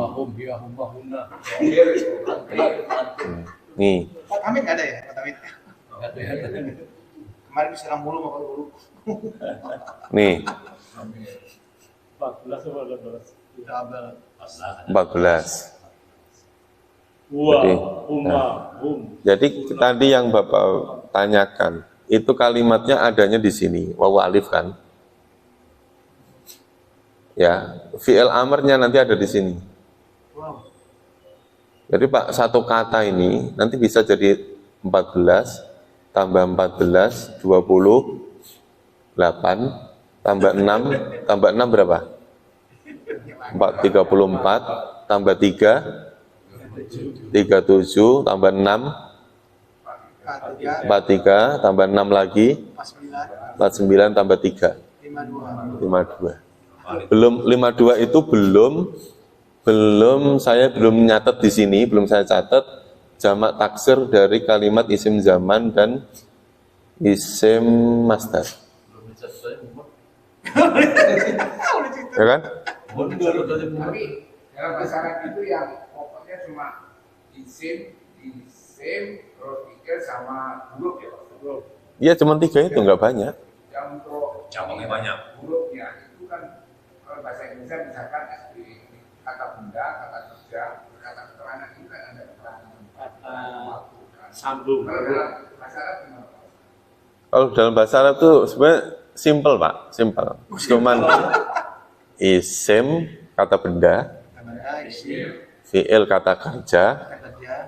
Nih. Pak Hamid nggak ada ya? Pak Hamid. Kemarin diserang mulu sama Pak Guru. Nih. 14 atau 18? 14. Wah, Jadi tadi yang Bapak tanyakan, itu kalimatnya adanya di sini, wawu alif kan? Ya, fi'il amarnya nanti ada di sini. Wow. Jadi Pak, satu kata ini nanti bisa jadi 14 tambah 14 28 tambah 6 berapa? 34 tambah 3 37 tambah 6 43 tambah 6 lagi 49 tambah 3 52. Belum 52 itu saya belum nyatet di sini, belum saya catat jamak taksir dari kalimat isim zaman dan isim masdar. Ya kan? Tapi dalam bahasa Arab itu yang pokoknya cuma isim, terus fikir sama huruf ya Pak? Iya, cuma 3 itu, nggak banyak. Yang untuk Cabangnya banyak. hurufnya itu kan kalau bahasa Indonesia misalkan kata benda, kata kerja, kata keterangan itu kan ada keterangan waktu kan. Sambung. Kalau dalam bahasa Arab gimana Pak? Kalau dalam bahasa Arab tuh sebenarnya simple Pak, simple. Cuman isim kata benda, fi'il kata kerja,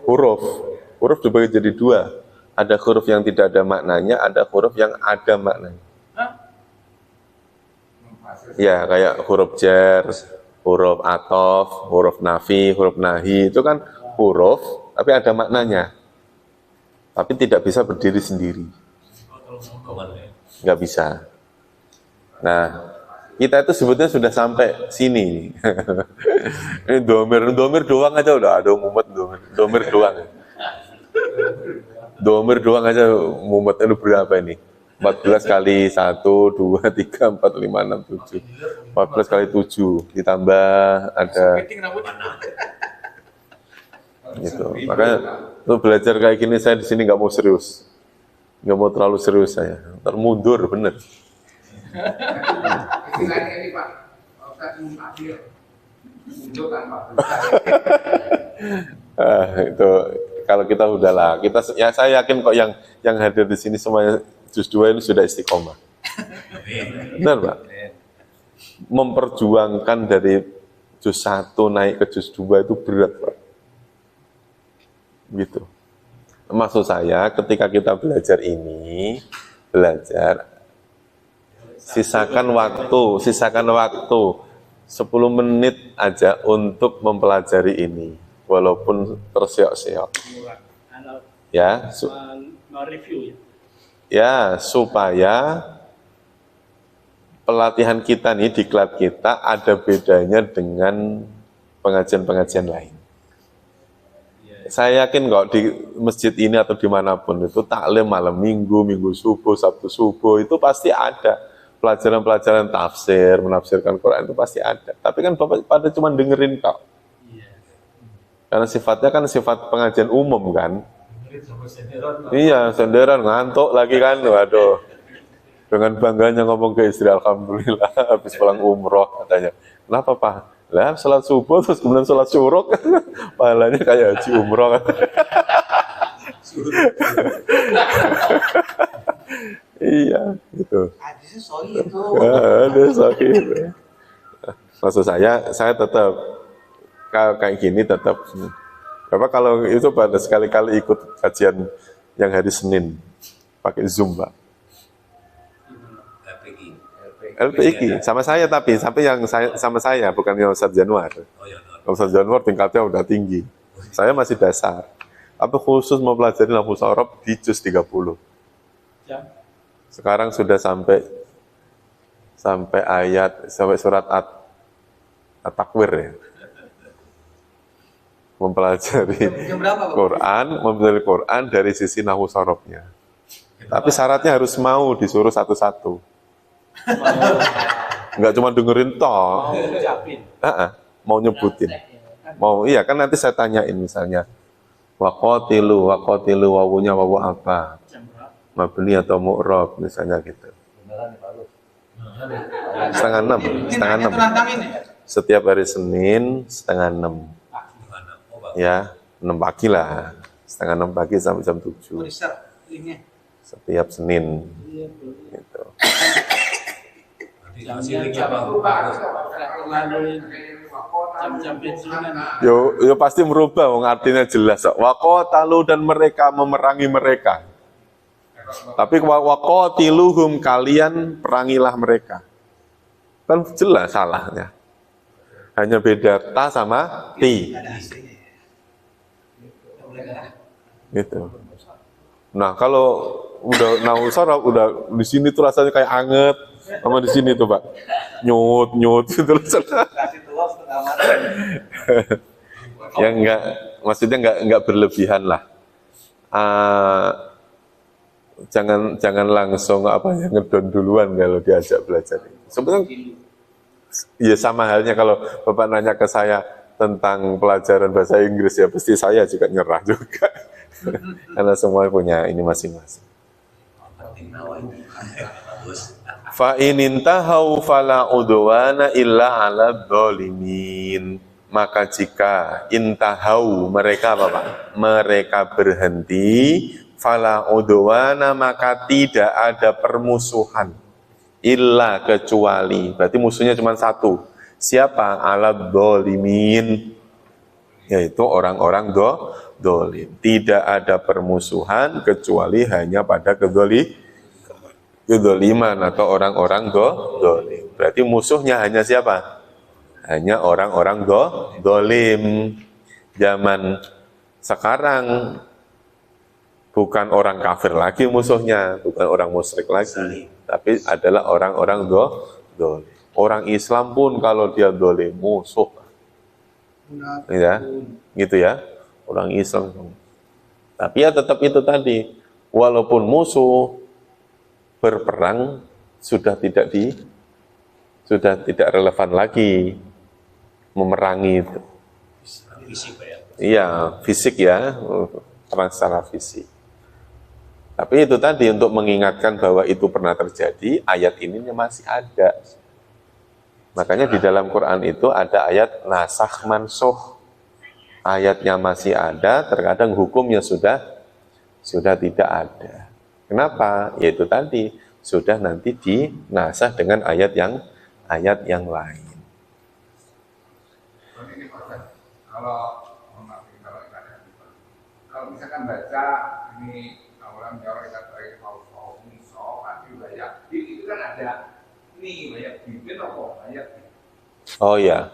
huruf dibagi jadi 2. Ada huruf yang tidak ada maknanya, ada huruf yang ada maknanya. Ya, kayak huruf jar, huruf atof, huruf nafi, huruf nahi, itu kan huruf, tapi ada maknanya. Tapi tidak bisa berdiri sendiri. Nggak bisa. Nah, kita itu sebetulnya sudah sampai sini. Ini domir doang aja udah ada mumet domir doang. Domir doang aja mumetnya itu berapa ini? 14 kali 1, 2, 3, 4, 5, 6, 7 14 kali 7 ditambah ada gitu. Makanya lu belajar kayak gini, saya di sini nggak mau serius, nggak mau terlalu serius saya, termundur bener. Istilahnya ini Pak, Ustaz Muhammad mundur tanpa Itu kalau kita udahlah, ya saya yakin kok yang hadir di sini semuanya juz 2 ini sudah istiqomah. Benar Pak? Memperjuangkan dari juz 1 naik ke juz 2 itu berat Pak. Gitu. Maksud saya ketika kita belajar ini, sisakan waktu 10 menit aja untuk mempelajari ini, walaupun terseok-seok. Ya, review ya. Ya, supaya pelatihan kita nih, diklat kita ada bedanya dengan pengajian-pengajian lain. Saya yakin kok di masjid ini atau dimanapun itu taklim malam minggu subuh, Sabtu subuh itu pasti ada pelajaran-pelajaran tafsir, menafsirkan Quran itu pasti ada. Tapi kan Bapak pada cuma dengerin kok. Karena sifatnya kan sifat pengajian umum kan. Iya, senderan ngantuk lagi kan, waduh. Dengan bangganya ngomong ke istri, alhamdulillah habis pulang umroh katanya. Kenapa Pak? Lah sholat subuh terus kemudian sholat syuruk, pahalanya kayak haji umroh kan. Iya, gitu. Hadisnya sahih itu. Ada sahih. Maksud saya tetap kayak gini tetap. Bapak kalau itu pada sekali-kali ikut kajian yang hari Senin pakai Zoom Pak. LPIQ sama saya tapi yang sama saya bukan yang Ustaz Januar. Ustaz Januar tingkatnya udah tinggi. Saya masih dasar. Tapi khusus mempelajari nahwu sorof di juz 30. Sekarang sudah sampai surat At-Takwir ya. Mempelajari Quran dari sisi nahwu sorofnya. Tapi syaratnya harus mau disuruh satu-satu. Nggak cuma dengerin toh. Mau nyebutin. Mau iya kan nanti saya tanyain misalnya waqatilu wawunya wawu apa? Mabni atau mu'rab misalnya gitu. 5:30. Setiap hari Senin 5:30. Ya, 6 pagi lah. 5:30 pagi sampai jam 7. setiap Senin. Iya, boleh. Gitu. Hasilnya Jam Pak. terlalu jam-jam pensiunan. Yo pasti merubah, wong artinya jelas. Waqatalu dan mereka memerangi mereka. Tapi waqatiluhum kalian perangilah mereka. Kan jelas salahnya. Hanya beda ta sama ti. Ada aslinya ya. Nggak boleh darah. Gitu. Nah, kalau udah nausara udah di sini tuh rasanya kayak anget, sama di sini tuh, Pak. Nyut gitu rasanya. Kasih telur setengah matang. Ya enggak, maksudnya enggak berlebihan lah. Jangan langsung ngedon duluan kalau diajak belajar. Sebenarnya ya sama halnya kalau Bapak nanya ke saya tentang pelajaran bahasa Inggris, ya pasti saya juga nyerah juga. Karena semua punya ini masing-masing. Penting nawa ini. Bagus. Fa in intahau fala udwana illa 'ala dzalimin. Maka jika intahau mereka apa, Pak? Mereka berhenti, fala udwana maka tidak ada permusuhan. Illa kecuali, berarti musuhnya cuma satu. Siapa? 'Ala dzalimin. Yaitu orang-orang dolim. Tidak ada permusuhan kecuali hanya pada kedoliman atau orang-orang dolim. Berarti musuhnya hanya siapa? Hanya orang-orang dolim. Zaman sekarang bukan orang kafir lagi musuhnya, bukan orang musyrik lagi, tapi adalah orang-orang dolim. Orang Islam pun kalau dia dolim musuh. Ya, gitu ya, orang Islam. Tapi ya tetap itu tadi, walaupun musuh berperang sudah tidak relevan lagi memerangi itu. Fisik Pak ya. Iya, fisik ya, perang secara fisik. Tapi itu tadi untuk mengingatkan bahwa itu pernah terjadi, ayat ini masih ada. Makanya di dalam Quran itu ada ayat nasakh mansuh. Ayatnya masih ada, terkadang hukumnya sudah tidak ada. Kenapa? Yaitu tadi sudah nanti dinasah dengan ayat yang lain. Ini kalau misalkan baca ini orang Jawa kata kalau miso pasti banyak itu kan ada ini banyak bibit atau banyak. Oh ya,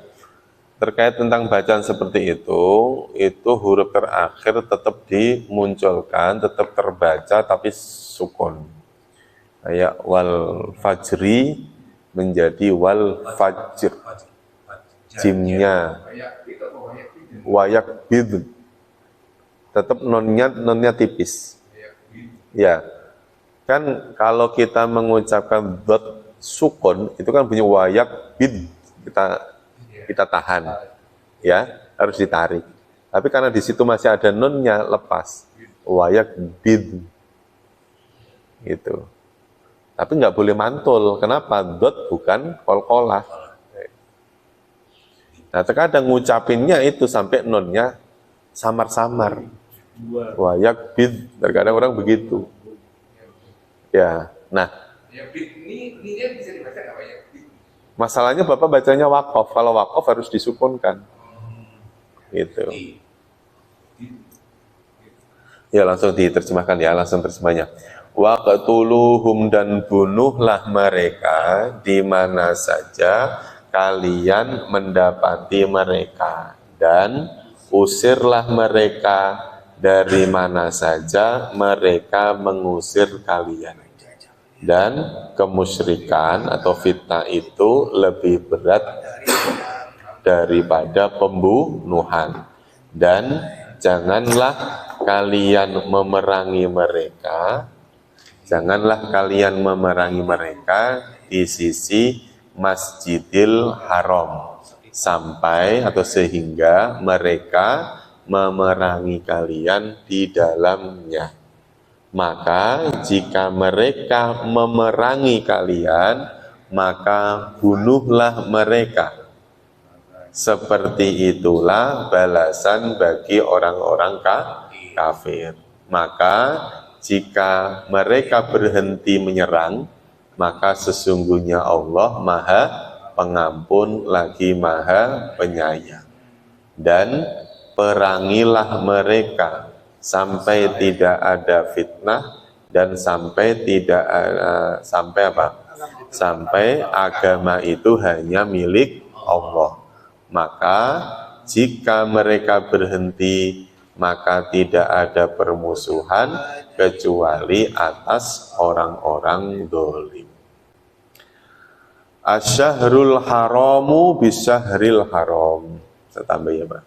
terkait tentang bacaan seperti itu huruf terakhir tetap dimunculkan, tetap terbaca tapi sukun. Kayak wal fajri menjadi wal fajr. Jimnya wayak bid. Tetap nonnya tipis. Ya. Kan kalau kita mengucapkan dot sukun itu kan bunyi wayak bid. Kita tahan. Ya, harus ditarik. Tapi karena di situ masih ada nunnya, lepas. Wayak bid. Gitu. Tapi nggak boleh mantul. Kenapa? Dot bukan kolkolah. Nah, terkadang ngucapinnya itu sampai nunnya samar-samar. Wayak bid. Terkadang orang begitu. Ya, nah. Ya bid ini dia bisa dibaca nggak banyak bid? Masalahnya Bapak bacanya waqaf. Kalau waqaf harus disukunkan. Gitu. Ya, langsung diterjemahkan ya, langsung terjemahnya. Waqtuluhum dan bunuhlah mereka di mana saja kalian mendapati mereka, dan usirlah mereka dari mana saja mereka mengusir kalian. Dan kemusyrikan atau fitnah itu lebih berat daripada pembunuhan. Dan janganlah kalian memerangi mereka, di sisi Masjidil Haram sampai atau sehingga mereka memerangi kalian di dalamnya. Maka jika mereka memerangi kalian, maka bunuhlah mereka. Seperti itulah balasan bagi orang-orang kafir. Maka jika mereka berhenti menyerang, maka sesungguhnya Allah Maha Pengampun lagi Maha Penyayang. Dan perangilah mereka sampai tidak ada fitnah dan sampai tidak sampai apa? Sampai agama itu hanya milik Allah. Maka jika mereka berhenti, maka tidak ada permusuhan kecuali atas orang-orang dolim. Asyahrul haramu bisyahril haram. Saya tambah ya Pak.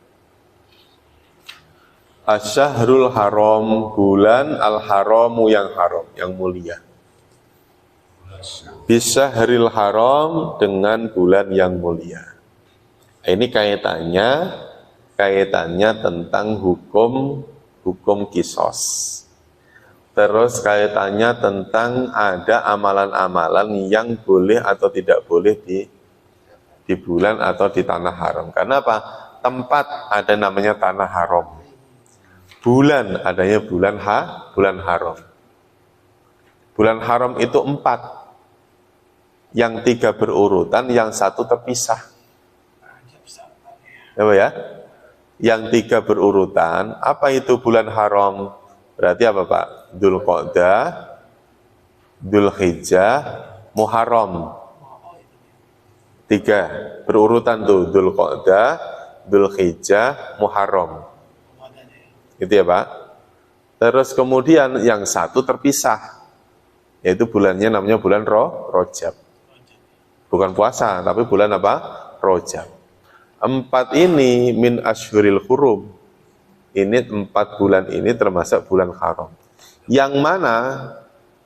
Asyahrul haram, bulan al-haramu yang haram, yang mulia. Bisyahril haram, dengan bulan yang mulia. Ini kaitannya tentang hukum kisos. Terus kaitannya tentang ada amalan-amalan yang boleh atau tidak boleh di bulan atau di tanah haram. Karena apa? Tempat ada namanya tanah haram. Bulan adanya bulan haram. Bulan haram itu 4. Yang 3 berurutan, yang 1 terpisah. Ya? Yang 3 berurutan, apa itu bulan haram? Berarti apa Pak? Dzulqa'dah, Dzulhijjah, Muharram. 3 berurutan tuh, Dzulqa'dah, Dzulhijjah, Muharram. Gitu ya Pak? Terus kemudian yang 1 terpisah, yaitu bulannya namanya bulan Rajab. Bukan puasa, tapi bulan apa? Rajab. 4 ini min ashhuril hurum. Ini 4 bulan ini termasuk bulan haram. Yang mana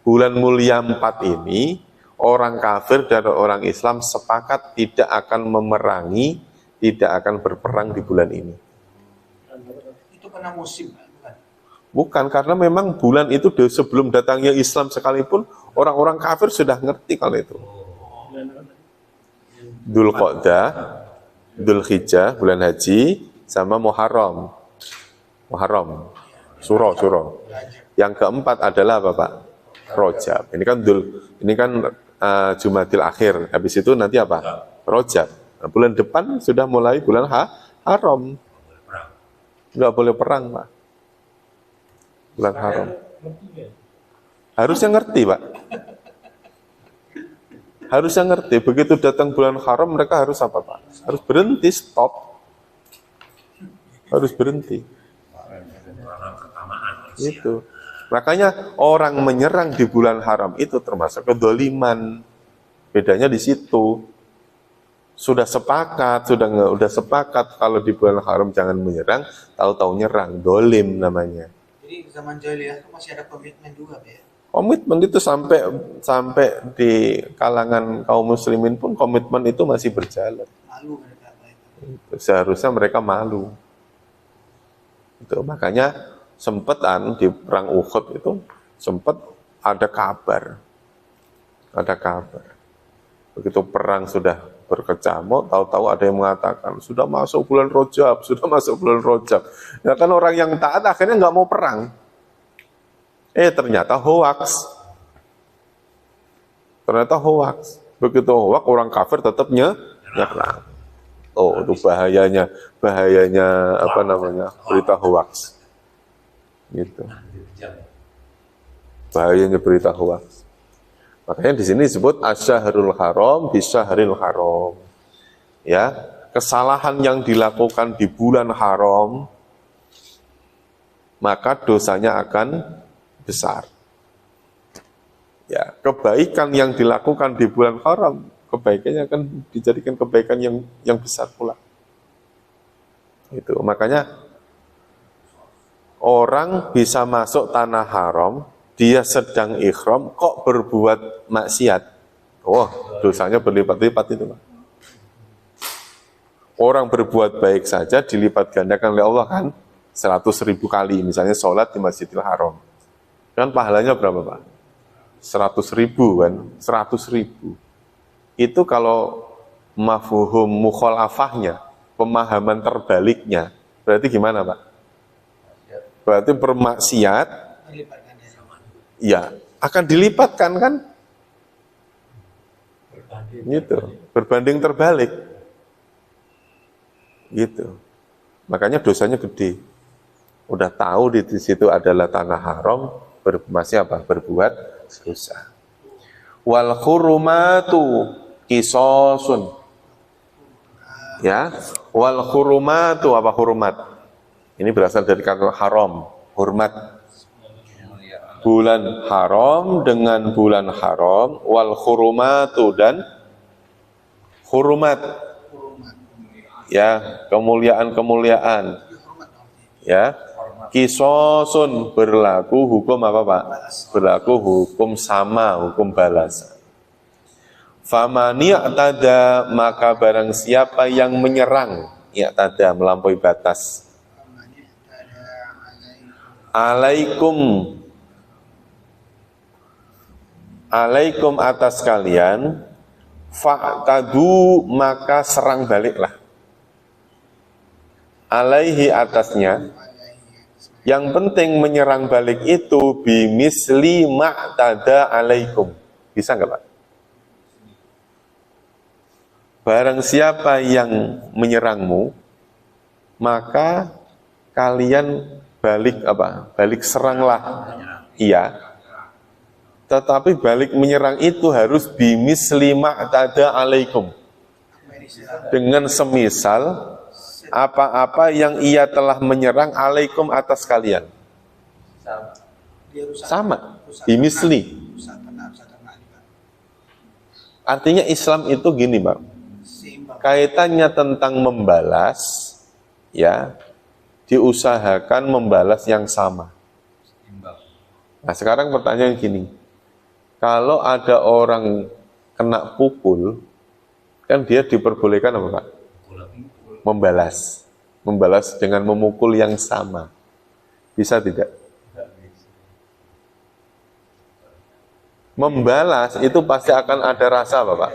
bulan mulia 4 ini orang kafir dan orang Islam sepakat tidak akan memerangi, tidak akan berperang di bulan ini. Itu karena musim, bukan? Bukan, karena memang bulan itu sebelum datangnya Islam sekalipun orang-orang kafir sudah ngerti kalau itu. Dzulqa'dah, Dzulhijjah, bulan haji, sama Muharram. Suro. Yang keempat adalah apa Pak? Rajab. Ini kan Jumadil akhir. Habis itu nanti apa? Rajab. Nah, bulan depan sudah mulai bulan haram. Nggak boleh perang Pak. Bulan haram. Harusnya ngerti Pak. Harusnya ngerti, begitu datang bulan haram mereka harus apa Pak? Harus berhenti, stop. Harus berhenti. Itu. Makanya orang menyerang di bulan haram itu termasuk kedoliman. Bedanya di situ. Sudah sepakat kalau di bulan haram jangan menyerang, tahu-tahu nyerang, dolim namanya. Jadi zaman jahiliyah itu masih ada komitmen juga Pak ya? Komitmen itu sampai di kalangan kaum muslimin pun komitmen itu masih berjalan. Malu mereka Pak itu. Seharusnya mereka malu. Itu makanya sempetan di perang Uhud itu sempat ada kabar. Begitu perang sudah berkecamuk, tahu-tahu ada yang mengatakan sudah masuk bulan Rajab. Ya kan orang yang taat akhirnya nggak mau perang. Ternyata hoax. Begitu hoax, orang kafir tetap nyerang. Oh, itu bahayanya apa namanya? Berita hoax. Gitu. Bahayanya berita hoax. Makanya di sini disebut asyahrul haram bisyahril haram. Ya, kesalahan yang dilakukan di bulan haram maka dosanya akan besar. Ya, kebaikan yang dilakukan di bulan haram, kebaikannya akan dijadikan kebaikan yang besar pula. Itu makanya orang bisa masuk tanah haram, dia sedang ikhram kok berbuat maksiat. Oh, dosanya berlipat-lipat itu, Pak. Orang berbuat baik saja dilipat gandakan oleh Allah kan 100.000 kali, misalnya sholat di Masjidil Haram. Kan pahalanya berapa Pak? 100.000 kan? 100.000. Itu kalau mafhum mukhalafahnya, pemahaman terbaliknya, berarti gimana Pak? Berarti bermaksiat ya akan dilipatkan kan? Gitu, berbanding terbalik. Gitu. Makanya dosanya gede. Udah tahu di situ adalah tanah haram, masih apa? Berbuat dosa. Wal hurumatu qisasun. Ya, wal hurumatu apa hurumat? Ini berasal dari kata haram, hormat. Bulan haram dengan bulan haram, wal hurumatu dan hurumat. Ya, kemuliaan-kemuliaan. Ya, qisasun berlaku hukum apa Pak? Berlaku hukum sama, hukum balas. Famani i'tada, maka barang siapa yang menyerang, i'tada melampaui batas. Alaikum atas kalian, fa'tadu maka serang baliklah. Alaihi atasnya. Yang penting menyerang balik itu bimisli ma'tada alaikum. Bisa nggak Pak? Barang siapa yang menyerangmu, maka kalian balik apa? Balik seranglah. Iya. Tetapi balik menyerang itu harus bimisli ma'tada alaikum. Dengan semisal apa-apa yang ia telah menyerang alaikum atas kalian. Sama. Bimisli. Artinya Islam itu gini Pak. Kaitannya tentang membalas, ya, diusahakan membalas yang sama. Nah sekarang pertanyaan gini, kalau ada orang kena pukul, kan dia diperbolehkan apa Pak? Membalas dengan memukul yang sama. Bisa tidak? Membalas itu pasti akan ada rasa apa Pak?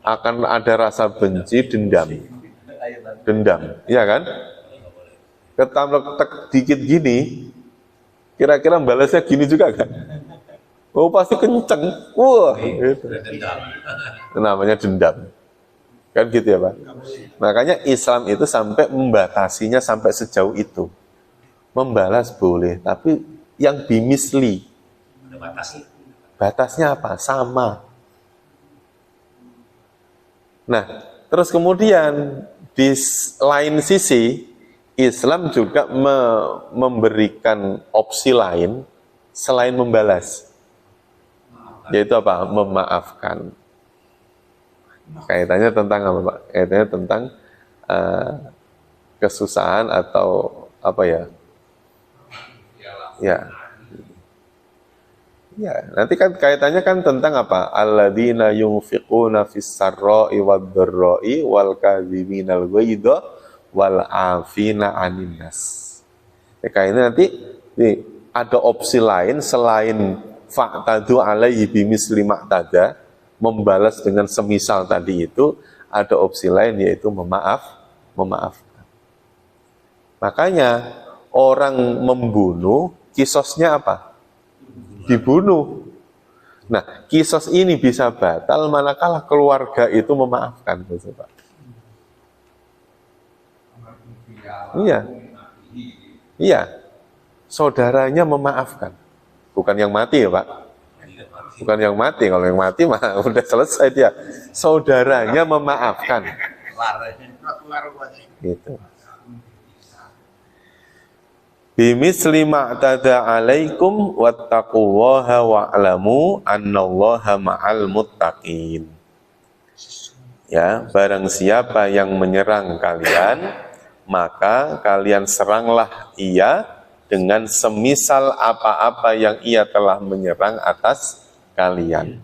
Akan ada rasa benci, dendam, iya kan? Ketamlek dikit gini, kira-kira balasnya gini juga kan? Oh pasti kenceng, wah, gitu. Itu namanya dendam, kan gitu ya Pak? Makanya Islam itu sampai membatasinya sampai sejauh itu. Membalas boleh, tapi yang bimisli. Batasnya apa? Sama. Nah, terus kemudian di lain sisi, Islam juga memberikan opsi lain selain membalas. Yaitu apa? Memaafkan. Kaitannya tentang apa Pak? Kaitannya tentang kesusahan atau apa ya? Ya, nanti kan kaitannya kan tentang apa? Alladzina yunfiquna fis sarra'i wad-dharra'i wal kadhiminal ghaidha wal 'afina 'anil nas. Ya, kayaknya nanti nih, ada opsi lain selain fa'tadu alaihi bimisli ma'tada, membalas dengan semisal tadi itu, ada opsi lain yaitu memaafkan. Makanya orang membunuh kisosnya apa? Dibunuh. Nah, kisos ini bisa batal manakala keluarga itu memaafkan, Pak. Iya. Saudaranya memaafkan. Bukan yang mati ya, Pak. Bukan yang mati. Kalau yang mati mah udah selesai dia. Saudaranya memaafkan. Gitu. Bimisli ma'tada alaikum wattaqullaha wa'lamu annallaha ma'al muttaqin. Ya, barang siapa yang menyerang kalian, maka kalian seranglah ia dengan semisal apa-apa yang ia telah menyerang atas kalian.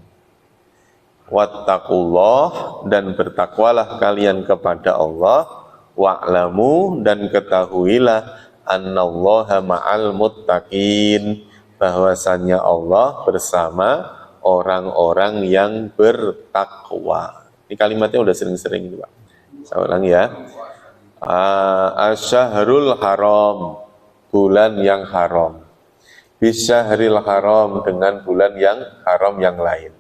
Wattaqullah, dan bertakwalah kalian kepada Allah, wa'lamu, dan ketahuilah annallaha ma'al muttaqin, bahwasannya Allah bersama orang-orang yang bertakwa. Ini kalimatnya udah sering-sering itu Pak. Saya ulang ya. Asyahrul haram, bulan yang haram. bisyahril haram, dengan bulan yang haram yang lain.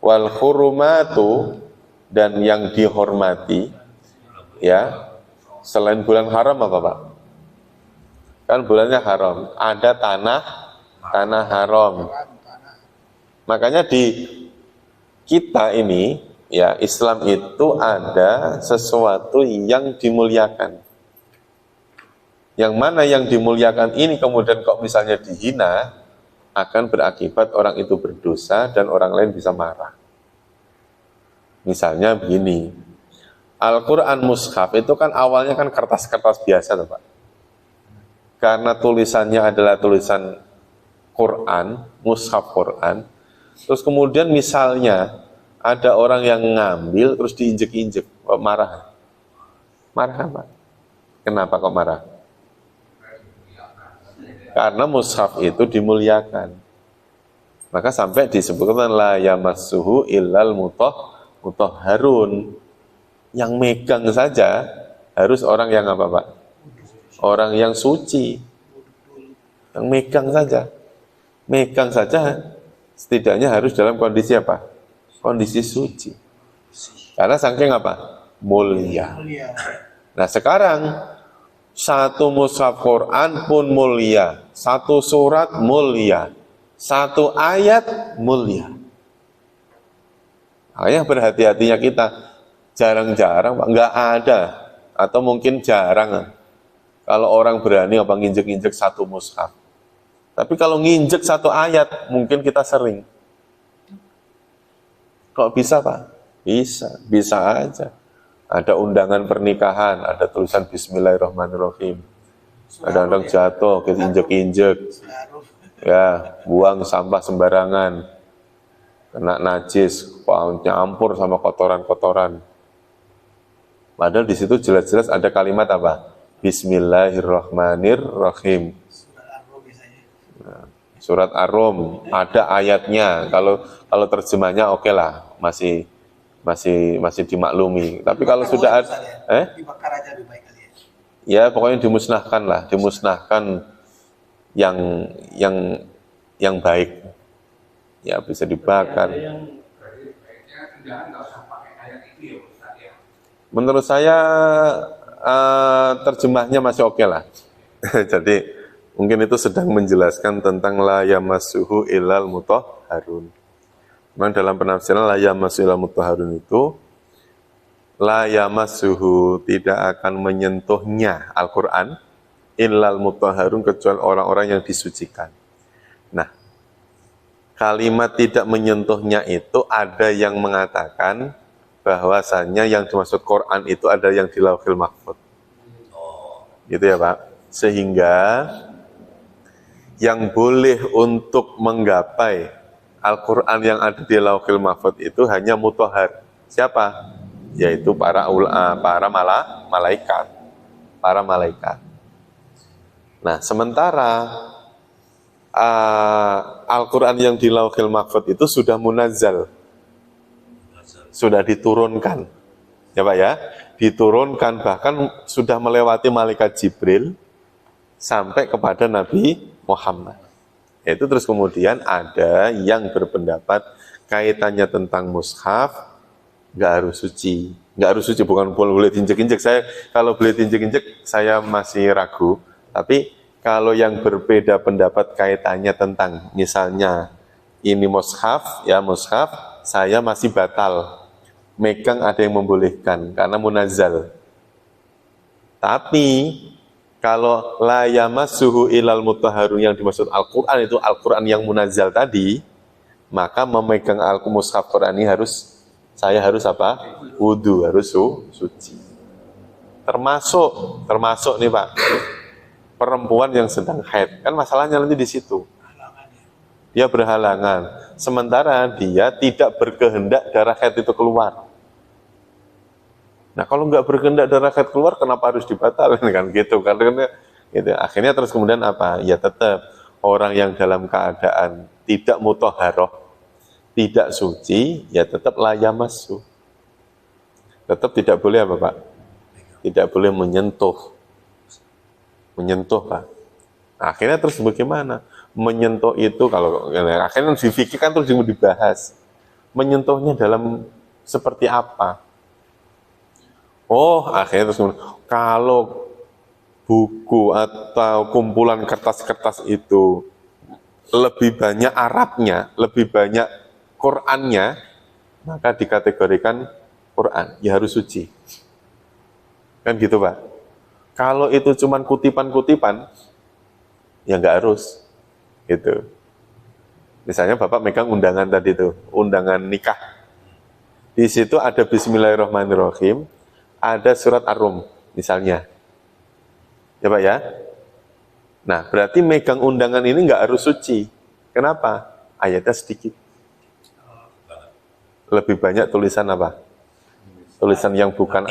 Wal hurumatu, dan yang dihormati, ya, selain bulan haram apa Pak? Kan bulannya haram, ada tanah haram. Makanya di kita ini, ya, Islam itu ada sesuatu yang dimuliakan. Yang mana yang dimuliakan ini kemudian kok misalnya dihina, akan berakibat orang itu berdosa dan orang lain bisa marah. Misalnya begini, Al-Quran Mushaf itu kan awalnya kan kertas-kertas biasa tuh Pak. Karena tulisannya adalah tulisan Quran, Mushaf Quran, terus kemudian misalnya ada orang yang ngambil terus diinjek-injek, kok marah? Marah kan Pak? Kenapa kok marah? Karena mushaf itu dimuliakan. Maka sampai disebutkan la yamassuhu illal mutahharun. Yang megang saja harus orang yang apa Pak? Orang yang suci. Yang megang saja. Megang saja setidaknya harus dalam kondisi apa? Kondisi suci. Karena saking apa? Mulia. Nah sekarang satu mushaf Quran pun mulia, satu surat mulia, satu ayat mulia. Makanya berhati-hatinya kita. Jarang-jarang Pak, nggak ada, atau mungkin jarang kalau orang berani apa nginjek-injek satu mushaf. Tapi kalau nginjek satu ayat, mungkin kita sering. Kok bisa Pak? Bisa aja. Ada undangan pernikahan, ada tulisan Bismillahirrahmanirrahim. Kadang-kadang jatuh, kita injek-injek. Ya, buang sampah sembarangan. Kena najis, nyampur sama kotoran-kotoran. Padahal di situ jelas-jelas ada kalimat apa? Bismillahirrahmanirrahim. Nah, surat Ar-Rum ada ayatnya. Kalau terjemahnya oke lah, masih dimaklumi. Tapi kalau sudah ada, dibakar aja lebih baik kali ya pokoknya dimusnahkan lah, dimusnahkan yang baik. Ya bisa dibakar. Menurut saya terjemahnya masih oke lah. Jadi mungkin itu sedang menjelaskan tentang la yamassuhu illal mutahharun. Memang dalam penafsiran la yamassuhu illal mutahharun itu la yamassuhu, tidak akan menyentuhnya Al-Quran illal mutahharun, kecuali orang-orang yang disucikan. Nah, kalimat tidak menyentuhnya itu ada yang mengatakan bahwasannya yang dimaksud Quran itu ada yang di Lauhil Mahfuz. Gitu ya Pak. Sehingga yang boleh untuk menggapai Al-Quran yang ada di Lauhil Mahfuz itu hanya mutahhar. Siapa? Yaitu para malaikat. Para malaikat. Nah, sementara Al-Quran yang di Lauhil Mahfuz itu sudah munazzal, sudah diturunkan, ya Pak ya, diturunkan, bahkan sudah melewati malaikat Jibril sampai kepada Nabi Muhammad. Itu terus kemudian ada yang berpendapat kaitannya tentang mushaf nggak harus suci, bukan boleh diinjek-injek. Saya kalau boleh diinjek-injek saya masih ragu, tapi kalau yang berbeda pendapat kaitannya tentang misalnya ini mushaf, ya mushaf, saya masih batal. Megang ada yang membolehkan karena munazzal. Tapi kalau la yamassuhu illal mutahharun yang dimaksud Al-Quran itu Al-Quran yang munazzal tadi, maka memegang Al-Mushaf Quran ini saya harus apa? Wudu, harus suci. Termasuk nih Pak, perempuan yang sedang haid, kan masalahnya nanti di situ. Dia berhalangan, sementara dia tidak berkehendak darah haid itu keluar. Nah kalau nggak berkehendak darah haid keluar, kenapa harus dibatalkan kan gitu? Karena gitu. Akhirnya terus kemudian apa? Ya tetap orang yang dalam keadaan tidak mutahharoh, tidak suci, ya tetap la yamassu. Tetap tidak boleh apa Pak? Tidak boleh menyentuh Pak. Nah, akhirnya terus bagaimana? menyentuh itu kalau akhirnya di fikih kan terus dibahas. Menyentuhnya dalam seperti apa? Oh, akhirnya terus kalau buku atau kumpulan kertas-kertas itu lebih banyak Arabnya, lebih banyak Qur'annya, maka dikategorikan Qur'an, ya harus suci. Kan gitu, Pak. Kalau itu cuman kutipan-kutipan, ya nggak harus. Gitu. Misalnya Bapak megang undangan tadi itu, undangan nikah. Di situ ada Bismillahirrahmanirrahim, ada surat Ar-Rum, misalnya. Ya Pak ya? Nah, berarti megang undangan ini nggak harus suci. Kenapa? Ayatnya sedikit. Lebih banyak tulisan apa? Tulisan yang bukan,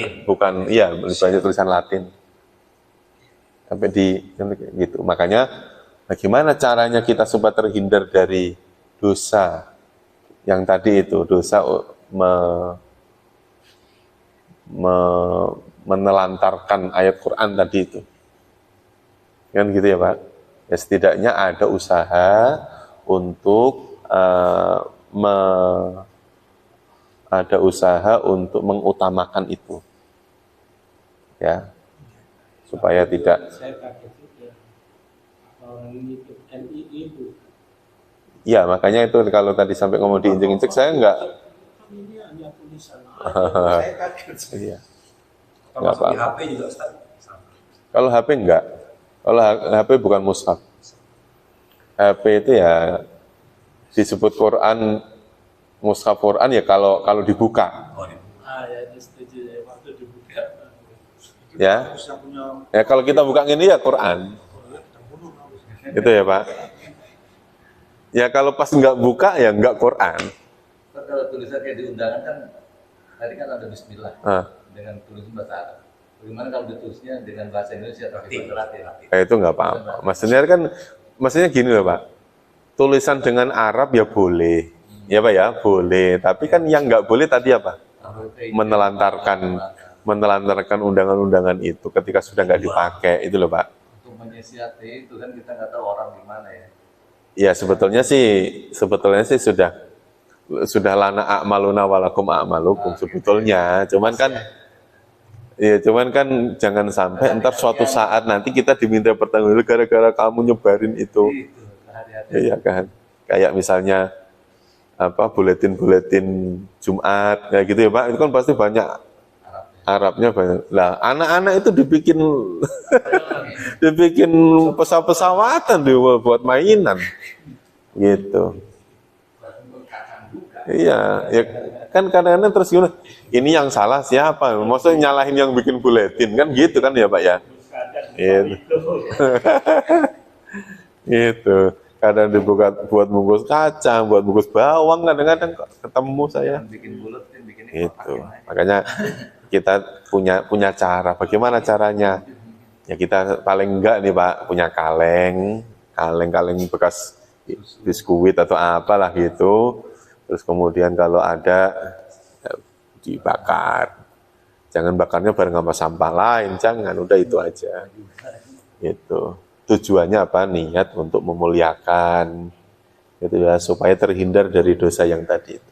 iya, lebih banyak tulisan Latin. Sampai di, gitu. Makanya, bagaimana caranya kita supaya terhindar dari dosa yang tadi itu, dosa menelantarkan ayat Quran tadi itu. Kan gitu ya Pak? Ya setidaknya ada usaha untuk mengutamakan itu. Ya. Supaya tidak. Saya kaget juga. Orang itu NII itu. Ya, makanya itu kalau tadi sampai ngomong diinjek-injek, saya enggak. Ini hanya tulisan. Saya kaget. Iya. Kalau Nggak di HP juga Ustaz. Sama. Kalau HP enggak. Kalau HP bukan mushaf. HP itu ya disebut Quran, mushaf Quran ya kalau dibuka. Oh, ini. Ya itu setuju ya. Waktu dibuka. Ya. Harus yang punya Ya kalau kita buka ini ya Quran. Gitu ya Pak. Ya kalau pas enggak buka ya enggak Quran. Kalau tulisan kayak di undangan kan tadi kan ada Bismillah dengan tulisan bahasa Arab. Bagaimana kalau ditulisnya dengan bahasa Indonesia tapi bahasa Latin? Itu enggak apa-apa. Maksudnya gini loh Pak. Tulisan dengan Arab ya boleh. Ya Pak ya, boleh. Tapi kan yang enggak boleh tadi apa? Menelantarkan undangan-undangan itu ketika sudah enggak dipakai itu loh Pak. Untuk menyiasati itu kan kita nggak tahu orang di mana ya. Ya sebetulnya sih sudah lana a'maluna walakum a'malukum sebetulnya. Cuman kan jangan sampai entar suatu saat nanti kita diminta pertanggungjawaban gara-gara kamu nyebarin itu. Iya kan. Kayak misalnya buletin Jumat kayak gitu ya Pak. Itu kan pasti banyak Arabnya banyak. Lah anak-anak itu dibikin pesawat-pesawatan buat mainan gitu. Iya, ya kan kadang-kadang terus gimana? Ini yang salah siapa? Maksudnya nyalahin yang bikin buletin kan gitu kan ya Pak ya? Gitu. Gitu. Kadang dibuka buat bungkus kacang, buat bungkus bawang kadang-kadang ketemu saya. Bikin buletin, bikin Gitu. Makanya kita punya cara. Bagaimana caranya? Ya kita paling enggak nih Pak punya kaleng bekas biskuit atau apalah gitu. Terus kemudian kalau ada dibakar. Jangan bakarnya bareng sama sampah lain, jangan. Udah itu aja. Gitu. Tujuannya apa? Niat untuk memuliakan. Gitu ya, supaya terhindar dari dosa yang tadi itu.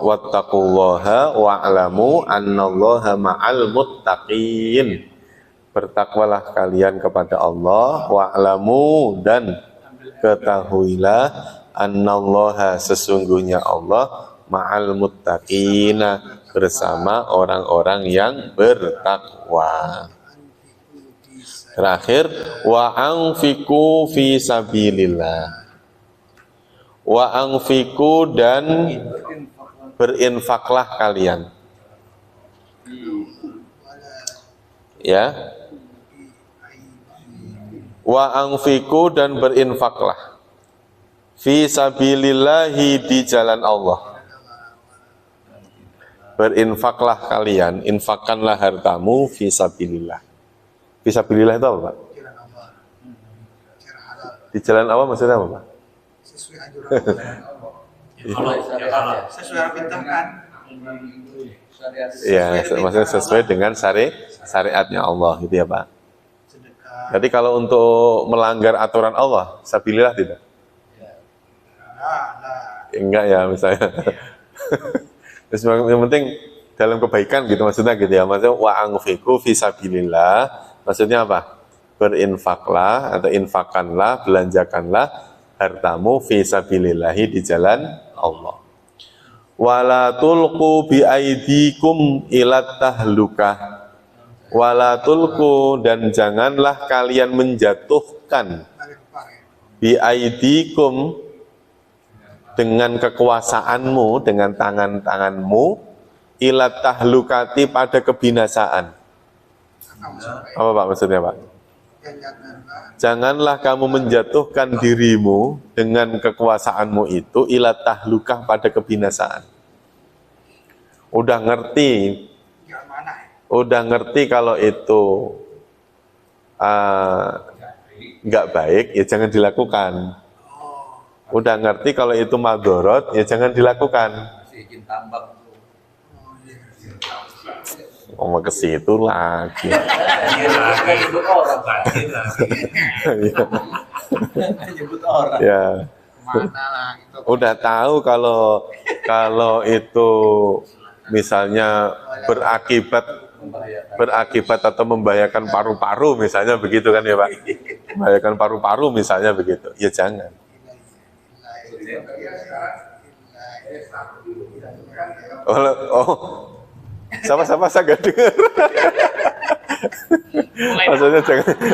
Wattaqullaha wa'lamu annallaha ma'al muttaqin. Bertakwalah kalian kepada Allah wa'lamu dan ketahuilah annallaha sesungguhnya Allah ma'al muttaqina bersama orang-orang yang bertakwa. Terakhir wa anfiqu fi sabilillah. Wa anfiqu dan berinfaklah kalian. Ya. Wa anfiqu dan berinfaklah. Fi sabilillahi di jalan Allah. Berinfaklah kalian, infakkanlah hartamu fi sabilillah. Fi sabilillah itu apa, Pak? Di jalan Allah maksudnya apa, Pak? sesuai anjuran Allah. Kalau Sesuai yang perintahkan. Syariat Ya, maksudnya sesuai dengan syariatnya Allah gitu ya Pak. sedekah. Jadi kalau untuk melanggar aturan Allah, sabilillah tidak? Nah, Enggak ya misalnya. Terus yang penting dalam kebaikan gitu maksudnya gitu ya. Maksudnya wa anfiqu fi sabilillah. Maksudnya apa? Berinfaklah atau infakanlah, belanjakanlah hartamu fi sabilillahi di jalan Allah. Wala tulqu bi aidikum ila tahlukah. Wala tulqu, dan janganlah kalian menjatuhkan balik kepala. bi aidikum dengan kekuasaanmu, dengan tangan-tanganmu ila tahlukati pada kebinasaan. Kamu sampai Apa Pak maksudnya Pak? janganlah Janganlah kamu menjatuhkan dirimu dengan kekuasaanmu itu ila tahlukah pada kebinasaan. Udah ngerti, nggak mana ya. udah ngerti kalau itu nggak baik, ya jangan dilakukan. Oh, Udah ngerti kalau itu madorot, ya jangan dilakukan. masih izin tambang. oh iya. Mau ke situ lagi. Nyebut orang, Pak. Ya. Nyebut orang. Ya. Mana lah itu. Udah tahu kalau itu misalnya berakibat atau membahayakan paru-paru misalnya begitu kan ya Pak? Membahayakan paru-paru misalnya begitu. Ya jangan. Oh. Sama-sama saya gak dengar.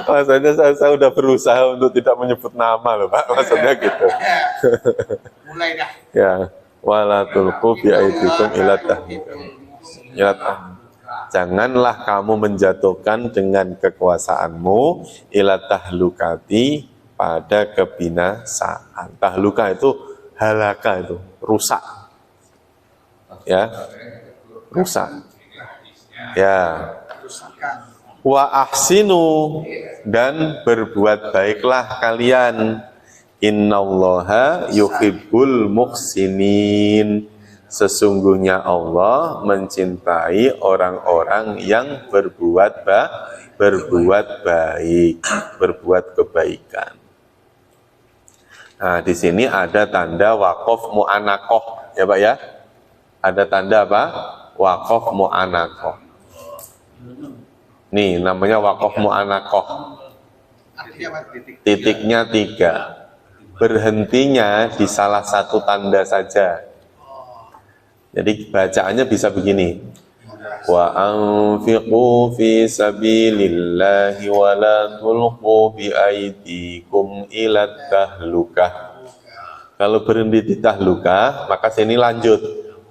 Maksudnya saya udah berusaha untuk tidak menyebut nama loh Pak. Maksudnya gitu. Mulai dah. Ya, wala tulqu bi aidikum ila tahlukah. Janganlah kamu menjatuhkan dengan kekuasaanmu ila tahlukati pada kebinasaan. Tahluka itu halaka, itu rusak. Ya. Rusak. Ya. Kerusakan. Wa ahsinu, dan berbuat baiklah kalian. Innallaha yuhibbul muhsinin. Sesungguhnya Allah mencintai orang-orang yang berbuat baik, berbuat kebaikan. Nah, di sini ada tanda waqaf mu'anakoh, ya Pak ya? Ada tanda apa? Waqaf mu'anakoh. Nih, namanya waqaf mu'anakoh. Artinya apa? Titiknya 3. Berhentinya di salah satu tanda saja. Jadi bacaannya bisa begini. Wa anfiqu fi sabilillahi wa la tulqu bi aydikum ila tahlukah. Kalau berhenti di tahlukah, maka sini lanjut.